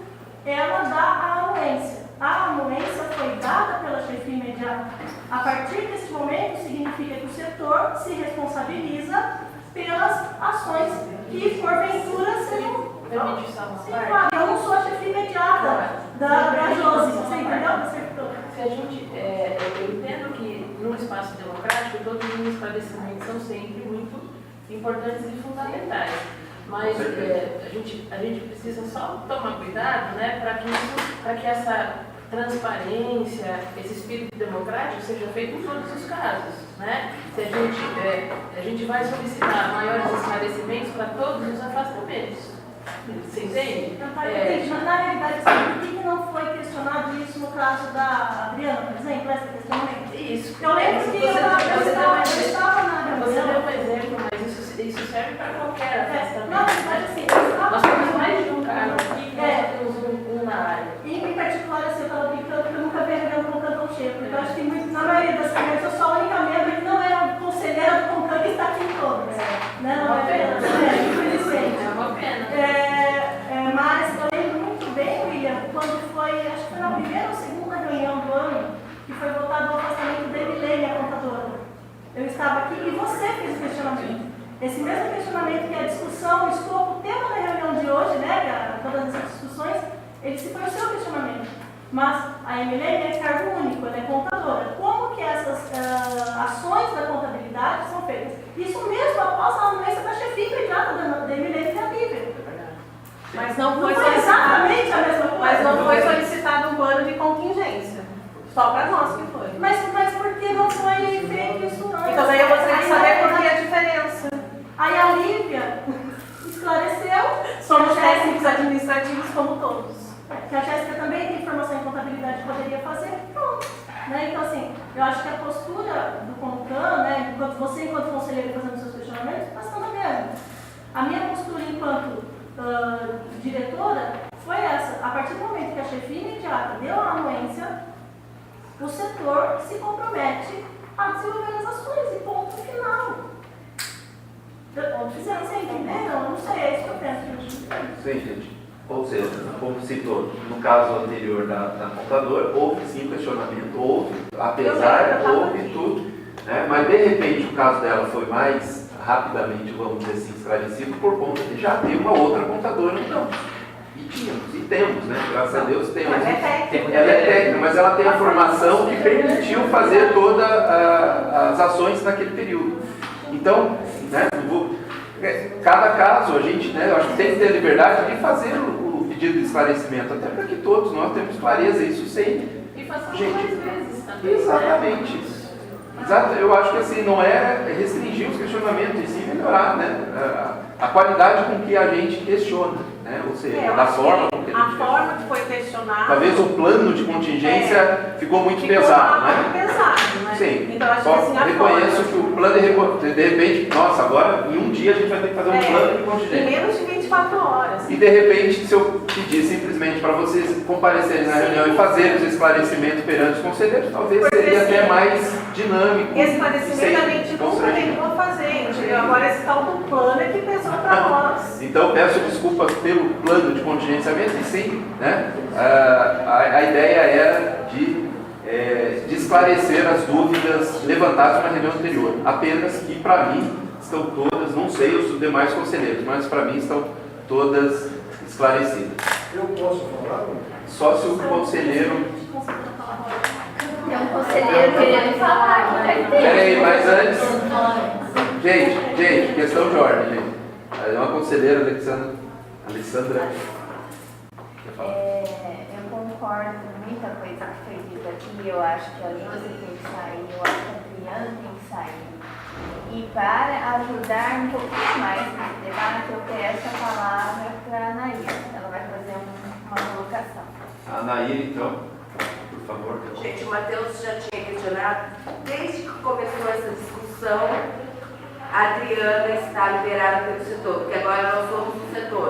ela dá a anuência. A anuência foi dada pela chefia imediata. A partir desse momento, significa que o setor se responsabiliza pelas ações que, porventura, sejam... Permite só uma Sim, parte? claro, eu não sou a chefia imediata da Josi, você entendeu? Se a gente, eu entendo que no espaço democrático todos os esclarecimentos são sempre muito importantes e fundamentais, mas a gente precisa só tomar cuidado, né, para que essa transparência, esse espírito democrático seja feito em todos os casos, né? Se a gente vai solicitar maiores esclarecimentos para todos os afastamentos. Você entende? Mas na realidade, sabe por que não foi questionado isso no caso da Adriana, por exemplo, essa questionamento? Isso. Eu lembro que eu estava na reunião. Você deu um exemplo, mas isso serve para qualquer afastamento. Não, mas assim, nós temos mais de um cargo aqui, nós temos um na área. E em particular, assim, eu estava brincando porque eu nunca vi a reunião do Concan tão cheia, porque eu acho que na maioria das reuniões eu sou a única membro que não é a conselheira do Concan que está aqui em todas. Não é pena, infelizmente. É uma pena. Mas eu lembro muito bem, William, quando foi, acho que foi na primeira ou segunda reunião do ano, que foi votado o afastamento da Emilene, a contadora. Eu estava aqui e você fez o questionamento. Esse mesmo questionamento que é a discussão, o escopo, o tema da reunião de hoje, né, todas essas discussões, ele foi o seu questionamento. Mas a Emilene é cargo único, ela é contadora. Como que essas ações da contabilidade são feitas? Isso mesmo após a anuência da chefia imediata da Emilene e da Bíblia. Mas não foi exatamente a mesma coisa. Mas não foi solicitado um plano de contingência. Só para nós que foi. Mas por que não foi feito isso antes? Então daí eu gostaria de saber por que a diferença. Aí a Lívia esclareceu. Somos técnicos administrativos como todos. Que a Jéssica também tem formação em contabilidade e poderia fazer, pronto. Né? Então assim, eu acho que a postura do Concan, né, enquanto conselheiro fazendo seus questionamentos, nós estamos vendo. A minha postura enquanto diretora foi essa. A partir do momento que a chefia imediata deu a anuência, o setor se compromete a desenvolver as ações e ponto final. Você entendeu? Eu não sei, é isso que eu penso. Sim, gente. Ou seja, como citou, no caso anterior da contadora, houve sim questionamento, houve, apesar, houve tudo, né? Mas de repente o caso dela foi mais rapidamente, vamos dizer assim, esclarecido por conta de já ter uma outra contadora então. E tínhamos, e temos, né? Graças a Deus temos. Ela é técnica. Ela é técnica, mas ela tem a formação que permitiu fazer todas as ações naquele período. Então, né, cada caso a gente, né, eu acho que tem que ter a liberdade de fazer o pedido de esclarecimento, até para que todos nós temos clareza, isso sempre. E façamos mais vezes também. Exatamente. Exato, eu acho que assim, não é restringir os questionamentos, e sim melhorar, né, a qualidade com que a gente questiona, né, ou seja, da forma com que a forma que foi questionada. Talvez o plano de contingência ficou muito pesado, né? Muito pesado, né? Sim. Então, acho que Só assim, reconheço que o plano de repente, nossa, agora em um dia a gente vai ter que fazer um plano de contingência. Em menos de 24 horas. E de repente, se eu pedir simplesmente para vocês comparecerem na reunião e fazerem os esclarecimentos perante os conselheiros, talvez seria até mais dinâmico. Esclarecimento a gente nunca tentou fazer, entendeu? Agora esse tal do plano é que pesou para nós. Então peço desculpas pelo plano de contingenciamento e sim, né, a ideia era de esclarecer as dúvidas levantadas na reunião anterior. Apenas que para mim estão todas, não sei os demais conselheiros, mas para mim estão todas esclarecidas. Eu posso falar? Só se o conselheiro... Tem um conselheiro querendo falar aqui, vai ter. Peraí, mas antes... Gente, questão de ordem, gente. É uma conselheira, Alessandra. Eu concordo com muita coisa que foi dita aqui. Eu acho que a Lúcia tem que sair, eu acho que a Adriana tem que sair. E para ajudar um pouquinho mais nesse debate, eu peço a palavra para a Anaíra. Ela vai fazer uma colocação. A Anaíra, então, por favor. Gente, o Matheus já tinha questionado, desde que começou essa discussão, a Adriana está liberada pelo setor, porque agora nós somos do setor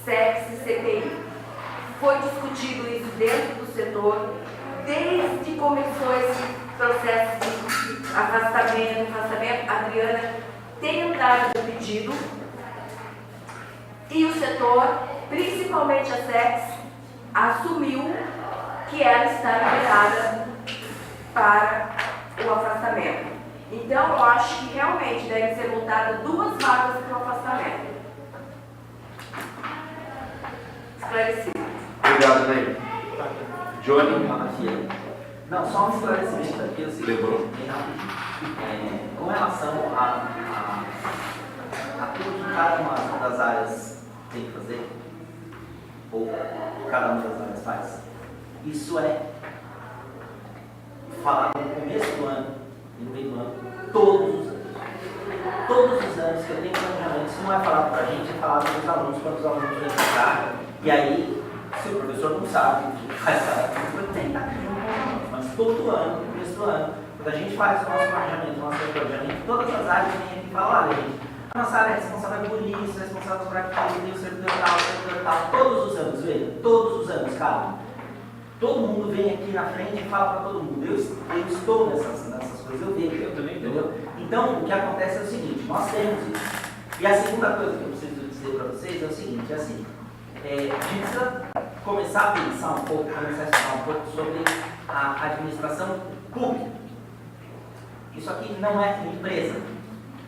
SEX e CTI. Foi discutido isso dentro do setor, desde que começou esse processo de afastamento, a Adriana tem dado o pedido e o setor, principalmente a SEX, assumiu que ela está liberada para o afastamento. Então, eu acho que realmente devem ser montadas 2 vagas para o afastamento. Esclarecido. Obrigado, Ney. Johnny. Não, só um esclarecimento aqui, eu sei. Lembrou? Com relação a tudo que cada uma das áreas tem que fazer, ou cada uma das áreas faz, isso é falado no começo do ano e no meio do ano, todos os anos. Todos os anos que eu tenho planejamento, isso não é falado para a gente, é falado para os alunos, quando os alunos vêm cá, e aí, se o professor não sabe o que faz, tem que estar aqui junto, mas todo ano, no começo do ano, quando a gente faz o nosso planejamento, o nosso planejamento, todas as áreas vêm aqui e falam, olha gente, a nossa área é responsável por isso, responsável por aquilo, tem o servidor tal, todos os anos, veja, todos os anos, cara. Todo mundo vem aqui na frente e fala para todo mundo. Eu estou nessas coisas, eu vejo, eu também, entendeu? Então, o que acontece é o seguinte, nós temos isso. E a segunda coisa que eu preciso dizer para vocês é o seguinte, é assim, a gente precisa começar a pensar um pouco, começar a estudar um pouco sobre a administração pública. Isso aqui não é empresa,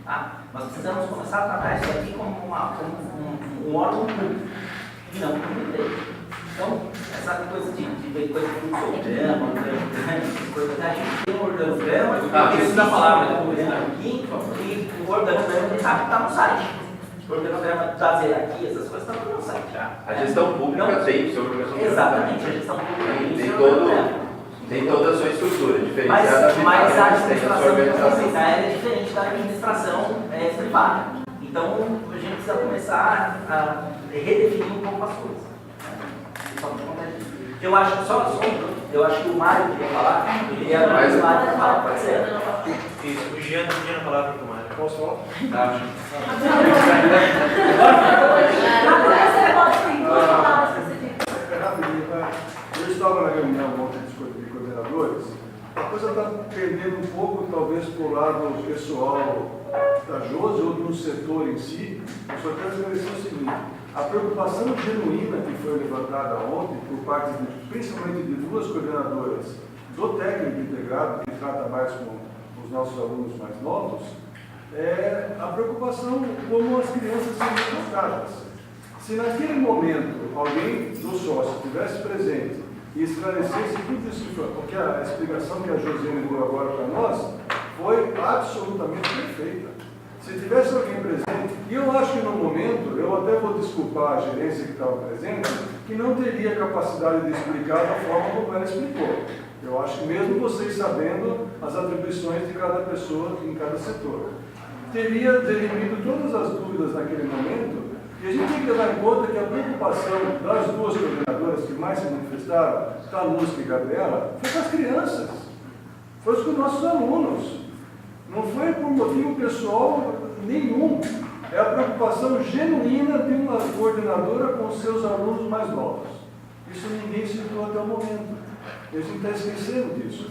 tá? Nós precisamos começar a tratar isso aqui como um órgão público, e não como uma empresa. Então, essa coisa de coisa de organograma, coisa, a gente tem um organograma, isso da palavra, aqui, e o organograma está no site. O organograma das hierarquias, essas coisas estão no site já. A gestão pública tem o seu organograma. Exatamente, a gestão pública tem toda a sua estrutura, diferenciada. Mas a administração pública é diferente da administração privada. Então, a gente precisa começar a redefinir um pouco as coisas. Eu acho que eu acho que o Mário queria falar, ele era mais o Mário fala, pode ser. Isso, o Jean pedindo a palavra para o Mário. Posso falar? Acho. Eu estava na reunião ontem de coordenadores, a coisa está perdendo um pouco, talvez, para o lado pessoal da Josi ou do setor em si. Eu só quero esclarecer o seguinte: a preocupação genuína que foi levantada ontem por parte, principalmente de duas coordenadoras do técnico integrado, que trata mais com os nossos alunos mais novos, é a preocupação como as crianças são tratadas. Se naquele momento alguém do sócio estivesse presente e esclarecesse tudo isso, porque a explicação que a Josiane deu agora para nós foi absolutamente perfeita. Se tivesse alguém presente, e eu acho que no momento, eu até vou desculpar a gerência que estava presente, que não teria capacidade de explicar da forma como ela explicou. Eu acho que mesmo vocês sabendo as atribuições de cada pessoa em cada setor, teria derimido todas as dúvidas naquele momento. E a gente tem que levar em conta que a preocupação das duas coordenadoras que mais se manifestaram, Talusca e Gabriela, foi com as crianças, foi com os nossos alunos. Não foi por motivo pessoal nenhum. É a preocupação genuína de uma coordenadora com os seus alunos mais novos. Isso ninguém citou até o momento. E a gente está esquecendo disso.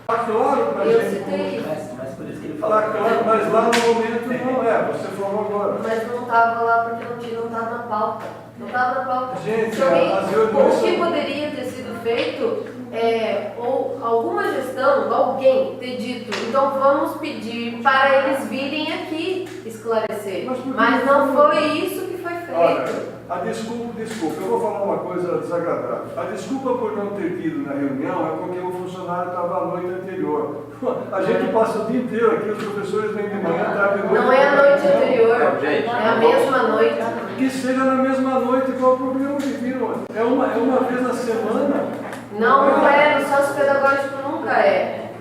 Está claro para a gente. Mas por isso que ele falou. Está claro, mas lá no momento não é. Você falou agora. Mas não estava lá porque não estava na pauta. Não estava na pauta. Gente, o que poderia ter sido feito é, ou alguma gestão, alguém ter dito, então vamos pedir para eles virem aqui esclarecer. Mas não foi isso que foi feito. Olha, a desculpa, eu vou falar uma coisa desagradável. A desculpa por não ter ido na reunião é porque o funcionário estava à noite anterior. A gente passa o dia inteiro aqui, os professores vêm de manhã, tarde e noite. Não é a noite anterior, é a mesma noite. Que seja na mesma noite, qual o problema de vir? É uma vez na semana. Não é, no sócio pedagógico nunca é.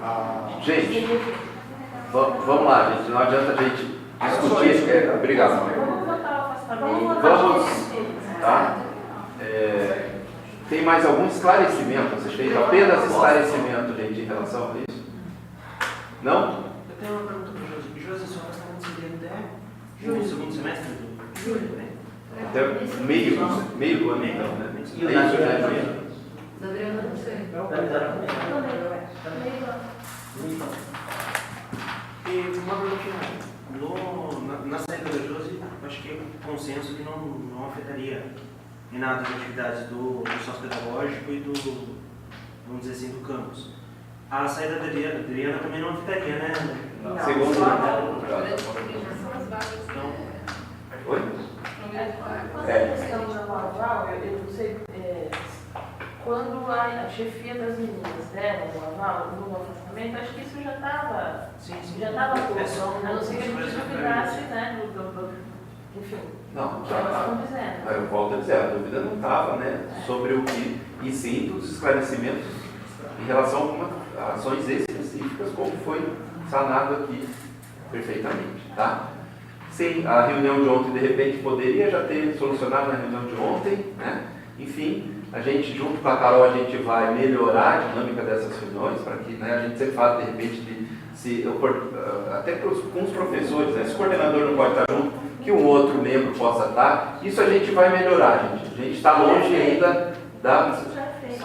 Gente, vamos lá, gente, não adianta a gente discutir. Obrigado. Vamos votar o afastamento. Vamos, tá? Tem mais algum esclarecimento? Vocês têm apenas esclarecimento, gente, em relação a isso? Não? Eu tenho uma pergunta para o Josi. Josi, a senhora está conseguindo até junho, segundo semestre do julho, né? Até meio do ano, então, né? E o da Adriana? Da Adriana não sei. E uma perguntinha. Na saída da Josi, acho que é um consenso que não afetaria em nada as atividades do sócio-pedagógico e do, vamos dizer assim, do campus. A saída da Adriana também não afetaria, né? Não. Segundo. Oi? A questão da Laval, eu não sei, quando a chefia das meninas deram o aval no afastamento, acho que isso já estava pronto, a não ser que a gente duvidasse, né, enfim, não, que elas estão dizendo. Eu volto a dizer, a dúvida não estava, né, sobre o que, e sim dos esclarecimentos em relação a ações específicas, como foi sanado aqui perfeitamente, tá? Sim, a reunião de ontem, de repente, poderia já ter solucionado na reunião de ontem, né? Enfim, a gente, junto com a Carol, a gente vai melhorar a dinâmica dessas reuniões, para que, né, a gente sempre fala, de repente, até com os professores, né? Se o coordenador não pode estar junto, que um outro membro possa estar, isso a gente vai melhorar, gente. A gente está longe ainda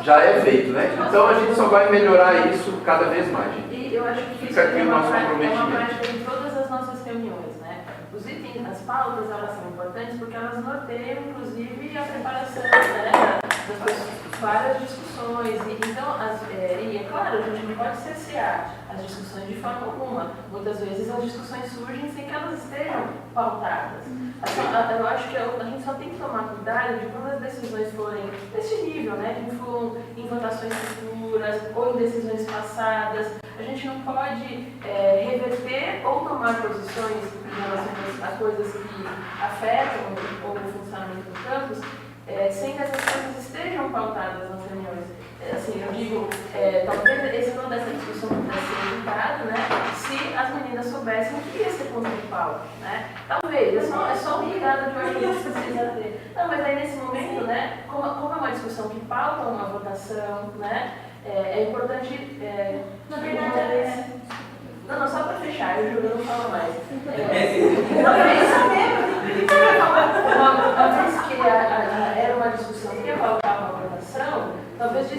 já é feito, né? Então a gente só vai melhorar isso cada vez mais, gente. E eu acho que fica aqui o nosso é uma comprometimento. prática em todas as nossas reuniões, né? Os itens, as pautas, elas são importantes porque elas norteiam, inclusive, a preparação, né, das pessoas para as discussões. Então, e é claro, a gente não pode cercear as discussões de forma alguma. Muitas vezes as discussões surgem sem que elas estejam pautadas. Eu acho que a gente só tem que tomar cuidado de quando as decisões forem desse nível, né, que influam em votações futuras ou em decisões passadas. A gente não pode reverter ou tomar posições em relação a coisas que afetam o funcionamento do campus sem que essas coisas estejam pautadas nas reuniões. Assim, eu digo, talvez toda essa discussão pudesse ser evitada, né, se as meninas soubessem que ia ser ponto de pauta, né? Talvez, é só um cuidado que eu acho que a gente precisa ter. Não, mas aí nesse momento, né, como é uma discussão que pauta uma votação, né, é importante... Na verdade, Não, só para fechar, eu juro, eu não falo mais. Uma vez que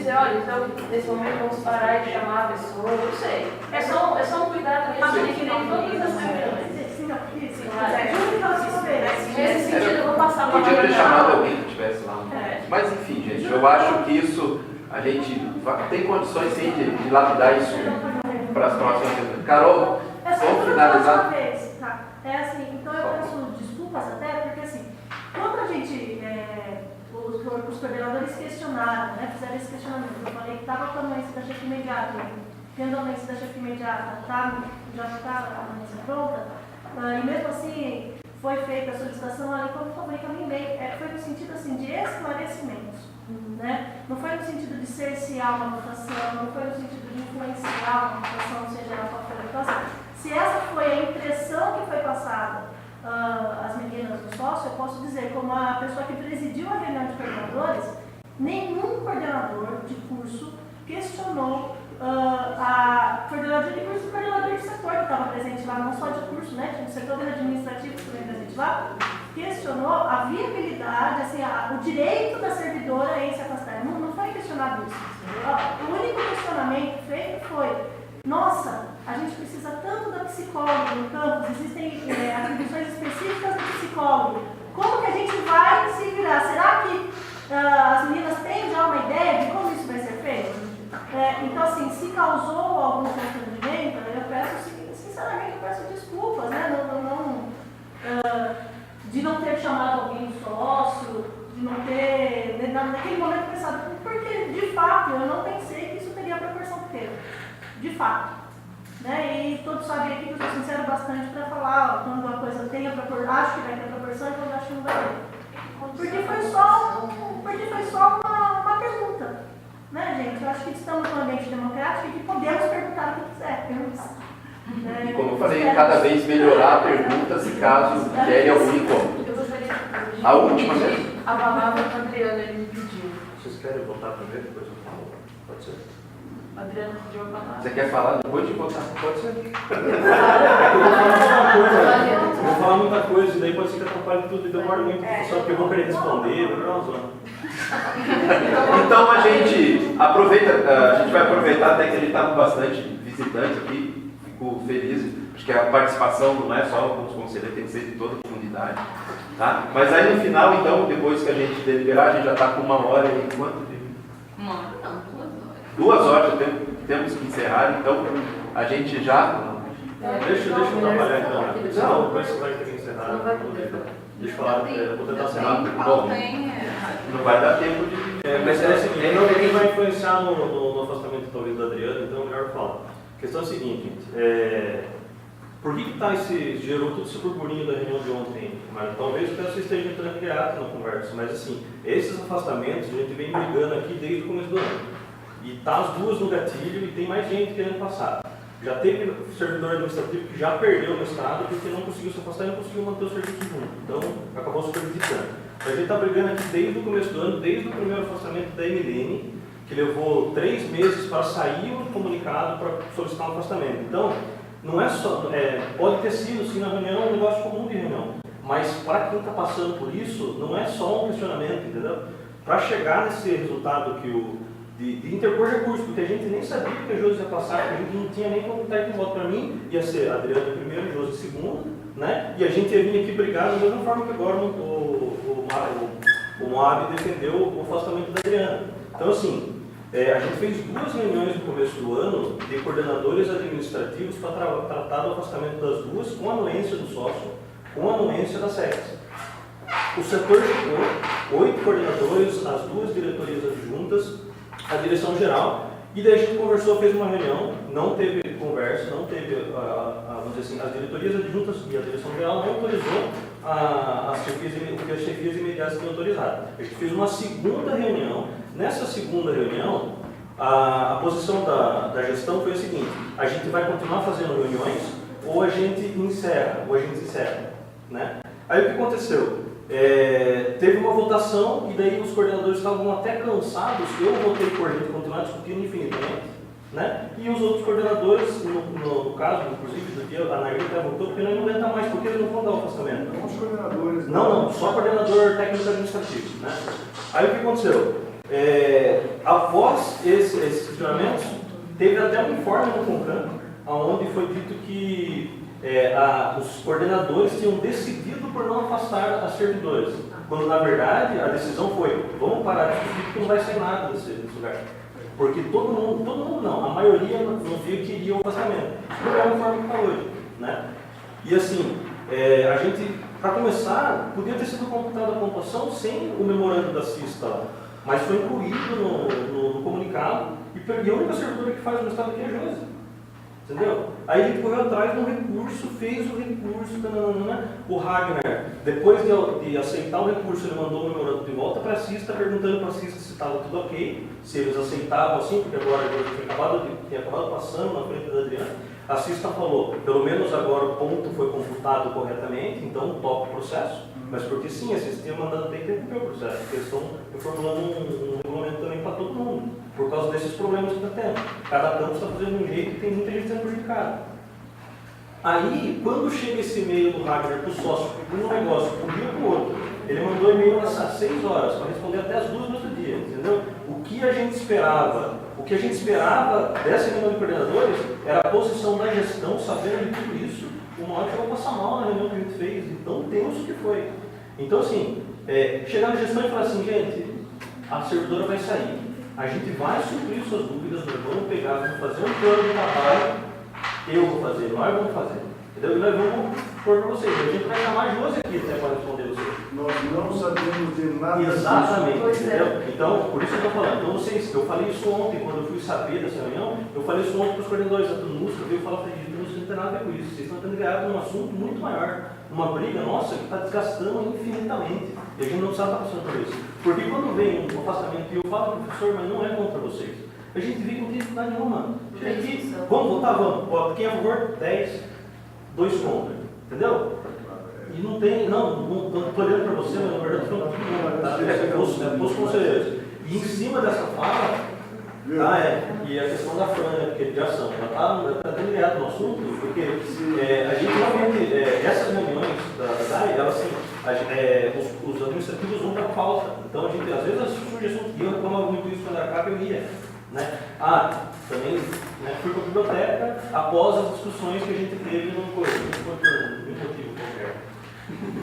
dizer, olha, então, nesse momento vamos parar e chamar a pessoa, não sei. É só um cuidado mesmo, que nem todas as reuniões. Nesse sentido, eu vou passar para Podia ter chamado alguém que estivesse lá. Mas enfim, gente, eu acho que isso, a gente tem condições sim de lapidar isso para as próximas. Carol, vamos finalizar. Tá? É assim, então eu peço desculpas até, porque assim, quando a gente, os coordenadores questionaram, né, fizeram esse questionamento, eu falei que estava com a anuência da chefe imediata, tendo a anuência da chefe imediata, já está a anuência pronta, e mesmo assim foi feita a solicitação, como eu caminhei, foi no sentido assim, de esclarecimentos. Né? Não foi no sentido de cercear uma votação, não foi no sentido de influenciar uma votação, seja ela qual for. Então, assim, se essa foi a impressão que foi passada às meninas do sócio, eu posso dizer, como a pessoa que presidiu a reunião de coordenadores, nenhum coordenador de curso questionou a coordenadora de curso e o coordenador de setor que estava presente lá, não só de curso, né? Tinha o setor administrativo também presente lá, questionou a viabilidade, assim, o direito da servidora em se afastar. Não foi questionado isso. O único questionamento feito foi: nossa, a gente precisa tanto da psicóloga no campus, existem atribuições específicas do psicólogo. Como que a gente vai se virar? Será que as meninas têm já uma ideia de como isso vai ser feito? Então, assim, se causou algum constrangimento, eu peço, sinceramente, eu peço desculpas, né? De não ter chamado alguém do sócio, de não ter, naquele momento, pensado, porque, de fato, eu não pensei que isso teria a proporção que teve. De fato. Né? E todos sabem aqui que eu sou sincero bastante para falar, quando a coisa tem a proporção, acho que vai ter a proporção e quando acho que não vai ter. Porque foi só uma pergunta. Né, gente? Eu acho que estamos num ambiente democrático e que podemos perguntar o que quisermos. E como eu falei, cada vez melhorar a pergunta se caso querem algum incômodo. Eu gostaria de pedir A última vez. a palavra para a Adriana, ele me pediu. Vocês querem votar primeiro, depois eu falo? Pode ser? A Adriana pediu a palavra. Você quer falar depois de votar? Pode ser. Eu vou falar muita coisa, e daí pode ser que atrapalhe tudo e demora muito, só porque eu vou querer responder, Então a gente aproveita, a gente vai aproveitar até que a gente está com bastante visitante aqui, fico feliz, acho que a participação não é só com os conselheiros, tem que ser de toda a comunidade, tá? Mas aí no final, então, depois que a gente deliberar, a gente já está com 1 hora e quanto tempo? 1 hora não, 2 horas. 2 horas, temos que encerrar, então a gente já... Deixa eu trabalhar então. Não, depois você vai ter que encerrar. Deixa eu falar, vou tentar encerrar. Bom, não vai dar tempo de... Mas é o seguinte, Ninguém vai influenciar no afastamento talvez do Adriano, então é melhor falar. A questão é a seguinte, gente, por que gerou todo esse burburinho da reunião de ontem, Mário? Talvez você esteja entrando direto na conversa, mas assim, esses afastamentos a gente vem brigando aqui desde o começo do ano. E tá as duas no gatilho e tem mais gente querendo passar. Já teve servidor administrativo que já perdeu o mestrado porque não conseguiu se afastar e não conseguiu manter o serviço junto. Então, acabou supervisando. A gente está brigando aqui desde o começo do ano, desde o primeiro afastamento da Emilene, que levou 3 meses para sair o comunicado para solicitar um afastamento. Então, não é só, pode ter sido sim na reunião um negócio comum de reunião, mas para quem está passando por isso, não é só um questionamento, entendeu? Para chegar nesse resultado de interpor recurso, porque a gente nem sabia que a Josi ia passar, a gente não tinha nem como estar aqui voto para mim, ia ser a Adriana primeiro e Josi segundo, né? E a gente ia vir aqui brigar da mesma forma que agora o Moab defendeu o afastamento da Adriana. Então, assim, a gente fez 2 reuniões no começo do ano de coordenadores administrativos para tratar do afastamento das duas, com a anuência do sócio, com a anuência da SEX. O setor chegou, 8 coordenadores, as 2 diretorias adjuntas, a direção geral, e daí a gente conversou, fez uma reunião, não teve conversa, não teve, vamos dizer assim, as diretorias adjuntas e a direção geral não autorizou o que as chefias imediatas tinham autorizado. A gente fez uma segunda reunião. Nessa segunda reunião, a posição da gestão foi a seguinte: a gente vai continuar fazendo reuniões ou a gente encerra, né? Aí o que aconteceu? Teve uma votação e daí os coordenadores estavam até cansados. Eu votei por a gente continuar discutindo infinitamente, né? E os outros coordenadores, no caso, inclusive, do dia, a Nair até votou porque não aguenta mais, porque eles não vão dar o afastamento. Não os coordenadores. Não, só coordenador técnico administrativo, né? Aí o que aconteceu? após esses questionamentos, teve até um informe no CONCAN, onde foi dito que os coordenadores tinham decidido por não afastar as servidoras, quando na verdade a decisão foi: vamos parar de discutir porque não vai sair nada desse lugar. Porque todo mundo não, a maioria não viu que iria o afastamento. Isso é a forma que está hoje, né? E assim, a gente, para começar, podia ter sido computada a pontuação sem o memorando da CISTA lá, mas foi incluído no comunicado, e a única servidora que faz o estado aqui é a Josi. Entendeu? Aí a gente correu atrás de um recurso, fez o recurso, o Ragnar, depois de aceitar o recurso, ele mandou o memorando de volta para a CISTA, perguntando para a CISTA se estava tudo ok, se eles aceitavam assim, porque agora tinha acabado passando na frente da Adriana. A CISTA falou: pelo menos agora o ponto foi computado corretamente, então toca o processo. Mas porque sim, a CISTA tinha mandado ter que cumprir o processo, porque eles estão reformulando um regulamento também para todo mundo, por causa desses problemas que está tendo. Cada campo está fazendo de um jeito e tem muita gente sendo prejudicada. Aí, quando chega esse e-mail do Ragnar para o sócio, para um negócio, para um dia para o outro, ele mandou e-mail às 6 horas, para responder até as 2 do outro dia, entendeu? O que a gente esperava dessa reunião de coordenadores era a posição da gestão, sabendo de tudo isso. Uma hora chegou a passar mal na reunião que a gente fez, de tão tenso que foi. Então, assim, chegar na gestão e falar assim: gente, a servidora vai sair, a gente vai suprir suas dúvidas, nós vamos pegar, vamos fazer um plano de trabalho, eu vou fazer, nós vamos fazer, entendeu? E nós vamos pôr para vocês, a gente vai chamar a Josi aqui para responder vocês. Nós não sabemos de nada. Exatamente, entendeu? Então, por isso que eu estou falando. Então, eu falei isso ontem, quando eu fui saber dessa reunião, eu falei isso ontem para os coordenadores da Tunusca, veio falar para eles: não tem nada a ver com isso, vocês estão tendo ganhado um assunto muito maior, uma briga nossa que está desgastando infinitamente, e a gente não precisava estar passando por isso. Porque quando vem um afastamento e eu falo: professor, mas não é contra vocês, a gente vê que não tem dificuldade nenhuma. Chega aqui, vamos votar, vamos. Quem é a favor? 10, 2 contra, entendeu? E não tem, não estou olhando para você, mas na verdade estou falando para os conselheiros. E em cima dessa fala, e a questão da Fran, porque de ação, ela está bem ligada no assunto, porque a gente realmente, essas reuniões da DAI, elas assim, os administrativos vão para pauta. Então a gente, às vezes, as sugestões, e eu reclamava muito isso quando era capa, eu ia. Né? Também fui para a biblioteca após as discussões que a gente teve no motivo qualquer.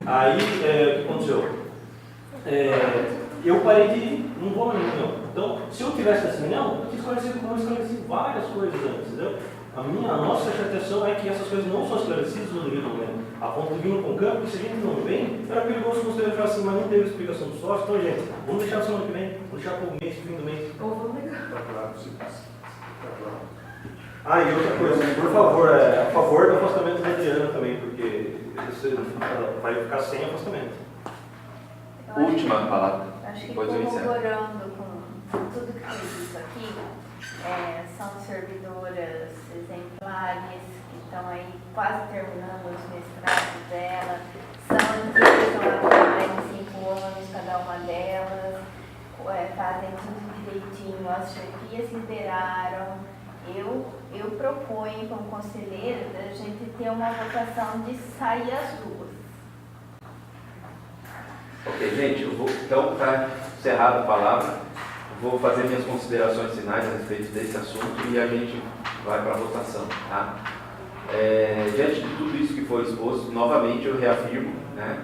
Aí, o que aconteceu? Eu parei de ir, não vou na reunião. Então, se eu tivesse essa reunião, eu tinha esclarecido várias coisas antes, entendeu? A nossa chateação é que essas coisas não são esclarecidas no devido momento. A ponto de vir no CONCAN, porque se a gente não vem, era perigoso você falar assim: mas não teve explicação do sócio, então, gente, vamos deixar a semana que vem, vamos deixar para o mês, fim do mês. Ou vamos ligar. Está claro, sim. Está E claro. outra coisa, por favor, a favor do afastamento da Adriana também, porque você vai ficar sem afastamento. Última palavra. Acho que Depois eu encerro. corroborando com tudo que foi dito aqui, são servidoras exemplares que estão aí quase terminando os mestrados dela, são que estão lá em 5 anos cada uma delas, fazem tudo direitinho, as chefias lideraram. Eu proponho como conselheira da gente ter uma votação de sair as duas. Ok, gente, eu vou, então, para encerrar a palavra, vou fazer minhas considerações finais a respeito desse assunto e a gente vai para a votação. Tá? Diante de tudo isso que foi exposto, novamente eu reafirmo, né,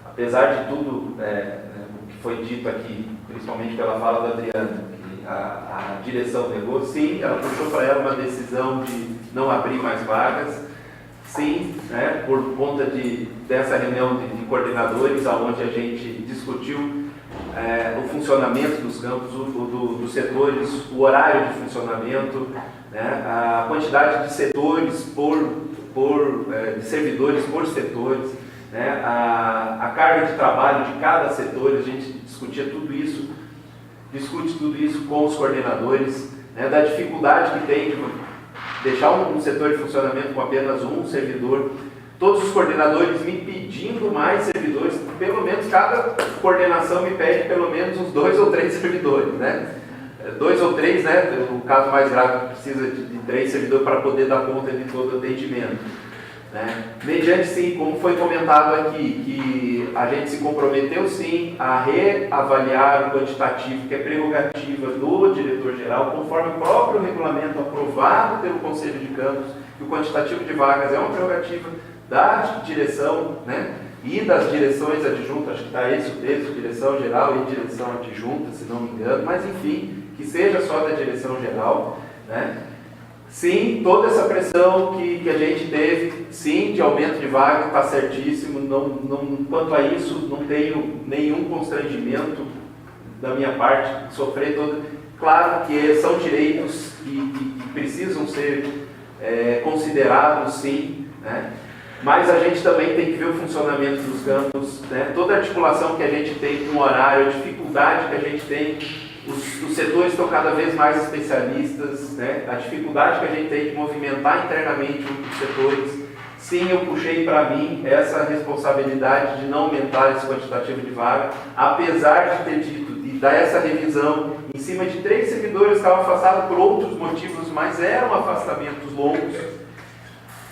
apesar de tudo o que foi dito aqui, principalmente pela fala da Adriana, que a direção negou, sim, ela puxou para ela uma decisão de não abrir mais vagas, sim, né, por conta dessa reunião de coordenadores, onde a gente discutiu o funcionamento dos campos, dos setores, o horário de funcionamento, né, a quantidade de setores de servidores por setores, né, a carga de trabalho de cada setor, a gente discutia tudo isso, discute tudo isso com os coordenadores, né, da dificuldade que tem de deixar um setor de funcionamento com apenas um servidor, todos os coordenadores me pedindo mais servidores, pelo menos cada coordenação me pede pelo menos uns 2 ou 3 servidores, né? 2 ou 3, né? O caso mais grave precisa de 3 servidores para poder dar conta de todo o atendimento. né? Mediante, sim, como foi comentado aqui, que a gente se comprometeu, sim, a reavaliar o quantitativo, que é prerrogativa do diretor-geral, conforme o próprio regulamento aprovado pelo Conselho de Campos, que o quantitativo de vagas é uma prerrogativa da direção, né? E das direções adjuntas, acho que está esse o texto, direção geral e direção adjunta, se não me engano, mas enfim, que seja só da direção geral, né? Sim, toda essa pressão que a gente teve, sim, de aumento de vaga, está certíssimo, quanto a isso, não tenho nenhum constrangimento da minha parte de sofrer todo. Claro que são direitos que precisam ser considerados, sim, né? Mas a gente também tem que ver o funcionamento dos campos, né? Toda a articulação que a gente tem com o horário, a dificuldade que a gente tem, os setores estão cada vez mais especialistas, né? A dificuldade que a gente tem de movimentar internamente os setores. Sim, eu puxei para mim essa responsabilidade de não aumentar esse quantitativo de vaga, apesar de ter dito e dar essa revisão em cima de 3 servidores que estavam afastados por outros motivos, mas eram afastamentos longos.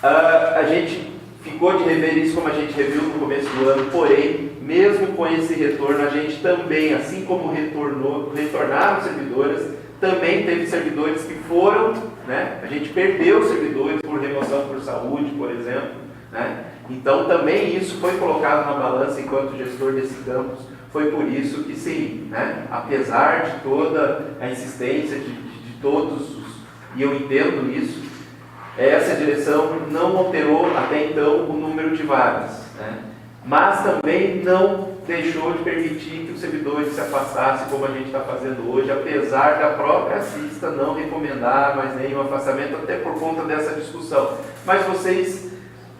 A gente ficou de rever isso como a gente reviu no começo do ano, porém, mesmo com esse retorno, a gente também, assim como retornaram servidores, também teve servidores que foram, né? A gente perdeu servidores por remoção por saúde, por exemplo, né? Então também isso foi colocado na balança enquanto gestor desse campus. Foi por isso que sim, né? Apesar de toda a insistência de todos, e eu entendo isso, essa direção não alterou até então o número de vagas, né? Mas também não deixou de permitir que os servidores se afastassem como a gente está fazendo hoje, apesar da própria Assista não recomendar mais nenhum afastamento, até por conta dessa discussão. Mas vocês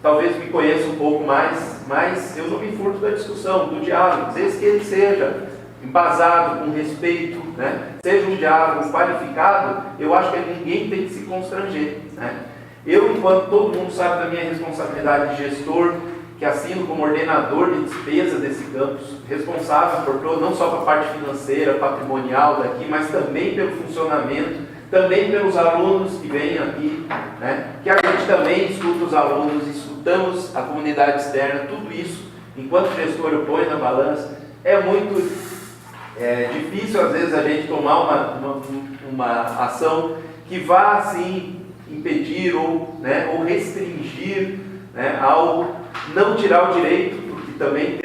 talvez me conheçam um pouco mais, mas eu não me furto da discussão, do diálogo, desde que ele seja embasado, com respeito, né? Seja um diálogo qualificado, eu acho que ninguém tem que se constranger, né? Eu, enquanto todo mundo sabe da minha responsabilidade de gestor, que assino como ordenador de despesa desse campus, responsável por todo, não só pela parte financeira, patrimonial daqui, mas também pelo funcionamento, também pelos alunos que vêm aqui, né? Que a gente também escuta os alunos, escutamos a comunidade externa, tudo isso, enquanto gestor eu ponho na balança, é muito difícil às vezes a gente tomar uma ação que vá assim impedir ou restringir, né, algo, não tirar o direito, porque também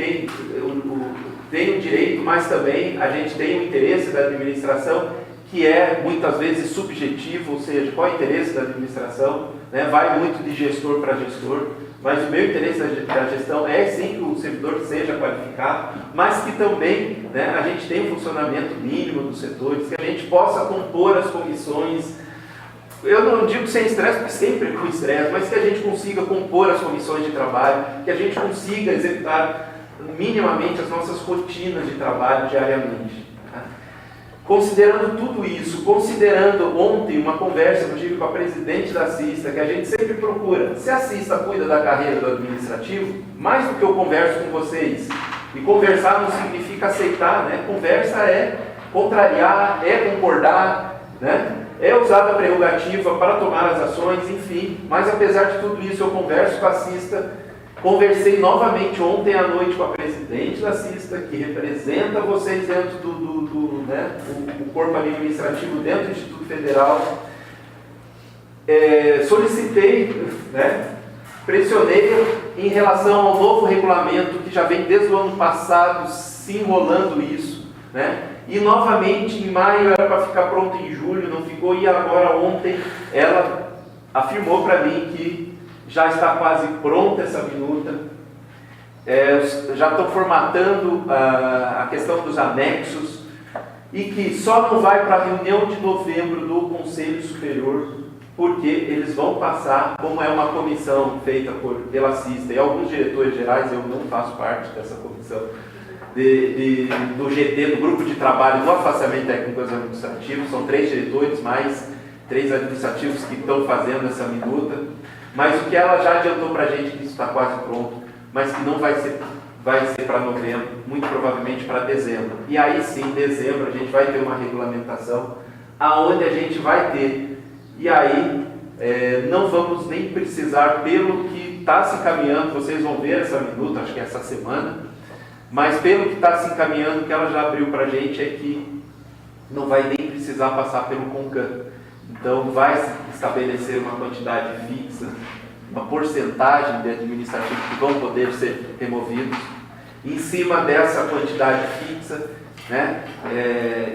tem o direito, mas também a gente tem o interesse da administração, que é muitas vezes subjetivo, ou seja, qual é o interesse da administração, né, vai muito de gestor para gestor, mas o meu interesse da gestão é sim que o servidor seja qualificado, mas que também, né, a gente tenha um funcionamento mínimo dos setores, que a gente possa compor as comissões. Eu não digo sem estresse, porque sempre com estresse, mas que a gente consiga compor as comissões de trabalho, que a gente consiga executar minimamente as nossas rotinas de trabalho diariamente. Tá? Considerando tudo isso, considerando ontem uma conversa que eu tive com a presidente da Assista, que a gente sempre procura, se a Assista cuida da carreira do administrativo, mais do que eu converso com vocês, e conversar não significa aceitar, né? Conversa é contrariar, é concordar, né? É usada a prerrogativa para tomar as ações, enfim, mas apesar de tudo isso eu converso com a Assista, conversei novamente ontem à noite com a presidente da Assista, que representa vocês dentro o corpo administrativo dentro do Instituto Federal, solicitei, né, pressionei em relação ao novo regulamento que já vem desde o ano passado se enrolando isso, né? E novamente em maio era para ficar pronto em julho, não ficou, e agora ontem ela afirmou para mim que já está quase pronta essa minuta, já estou formatando a questão dos anexos, e que só não vai para a reunião de novembro do Conselho Superior, porque eles vão passar, como é uma comissão feita pela Assista e alguns diretores gerais, eu não faço parte dessa comissão, do GT, do Grupo de Trabalho do Afastamento Técnico Administrativo, são 3 diretores, mais 3 administrativos que estão fazendo essa minuta, mas o que ela já adiantou para a gente, que isso está quase pronto, mas que não vai ser para novembro, muito provavelmente para dezembro. E aí sim, em dezembro, a gente vai ter uma regulamentação, aonde a gente vai ter, e aí não vamos nem precisar, pelo que está se encaminhando, vocês vão ver essa minuta, acho que é essa semana, mas pelo que está se encaminhando, que ela já abriu para a gente, é que não vai nem precisar passar pelo CONCAN. Então vai se estabelecer uma quantidade fixa, uma porcentagem de administrativos que vão poder ser removidos. Em cima dessa quantidade fixa, né,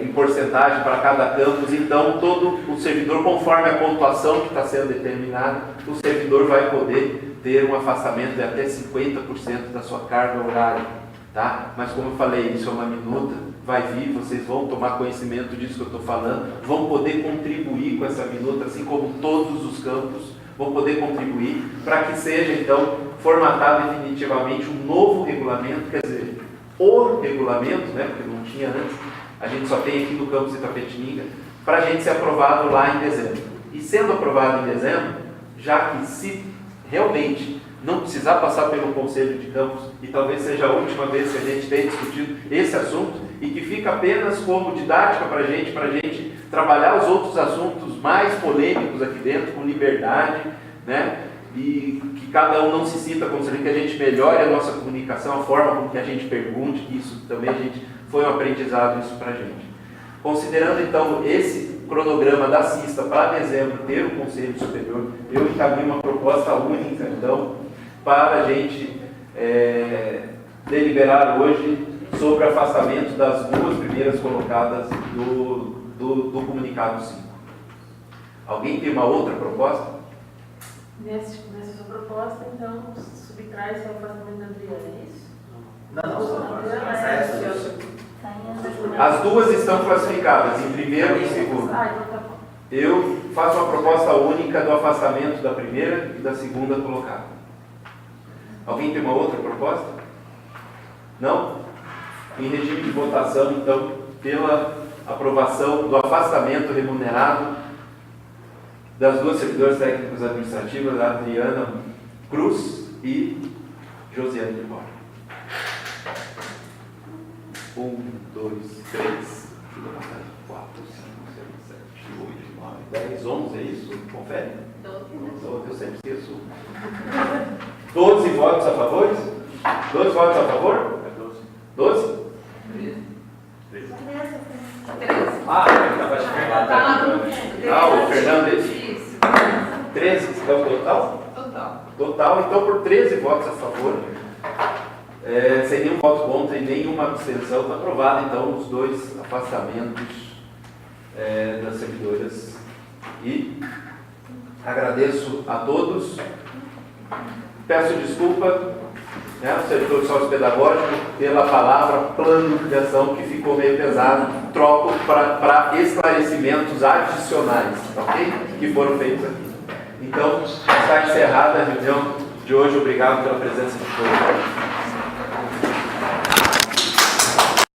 em porcentagem para cada campus, então todo o servidor, conforme a pontuação que está sendo determinada, o servidor vai poder ter um afastamento de até 50% da sua carga horária. Tá? Mas como eu falei, isso é uma minuta, vai vir, vocês vão tomar conhecimento disso que eu estou falando, vão poder contribuir com essa minuta, assim como todos os campos vão poder contribuir, para que seja então formatado definitivamente um novo regulamento, quer dizer, o regulamento, né, porque não tinha antes, a gente só tem aqui no campus Itapetininga, para a gente ser aprovado lá em dezembro. E sendo aprovado em dezembro, já que se realmente não precisar passar pelo Conselho de Campos, e talvez seja a última vez que a gente tenha discutido esse assunto, e que fica apenas como didática para a gente trabalhar os outros assuntos mais polêmicos aqui dentro, com liberdade, né? E que cada um não se sinta constrangido, que a gente melhore a nossa comunicação, a forma como que a gente pergunte, que isso também foi um aprendizado isso para a gente. Considerando então esse cronograma da CISTA para dezembro ter o Conselho Superior, eu encaminho uma proposta única então para a gente deliberar hoje sobre o afastamento das duas primeiras colocadas do comunicado 5. Alguém tem uma outra proposta? Nessa sua proposta, então, subtrai-se o afastamento da Adriana, é isso? Não. As duas estão classificadas em primeiro e segundo. Ah, então tá bom. Eu faço uma proposta única do afastamento da primeira e da segunda colocada. Alguém tem uma outra proposta? Não? Em regime de votação, então, pela aprovação do afastamento remunerado das duas servidoras técnicas administrativas, Adriana Cruz e Josiane de Moura. 1, 2, 3, 4, 5, 6, 7, 8, 9, 10, 11, é isso? Confere? 12. Eu sempre esqueço. 12 votos a favor? 12 votos a favor? 12? 13. O Fernando é isso? 13, então total? Total, então por 13 votos a favor, sem nenhum voto contra e nenhuma abstenção, está aprovado então os dois afastamentos das servidoras. E agradeço a todos, peço desculpa, o servidor sociopedagógico, pela palavra plano de ação que ficou meio pesado, troco para esclarecimentos adicionais, ok? Que foram feitos aqui. Então, está encerrada a reunião de hoje. Obrigado pela presença de todos.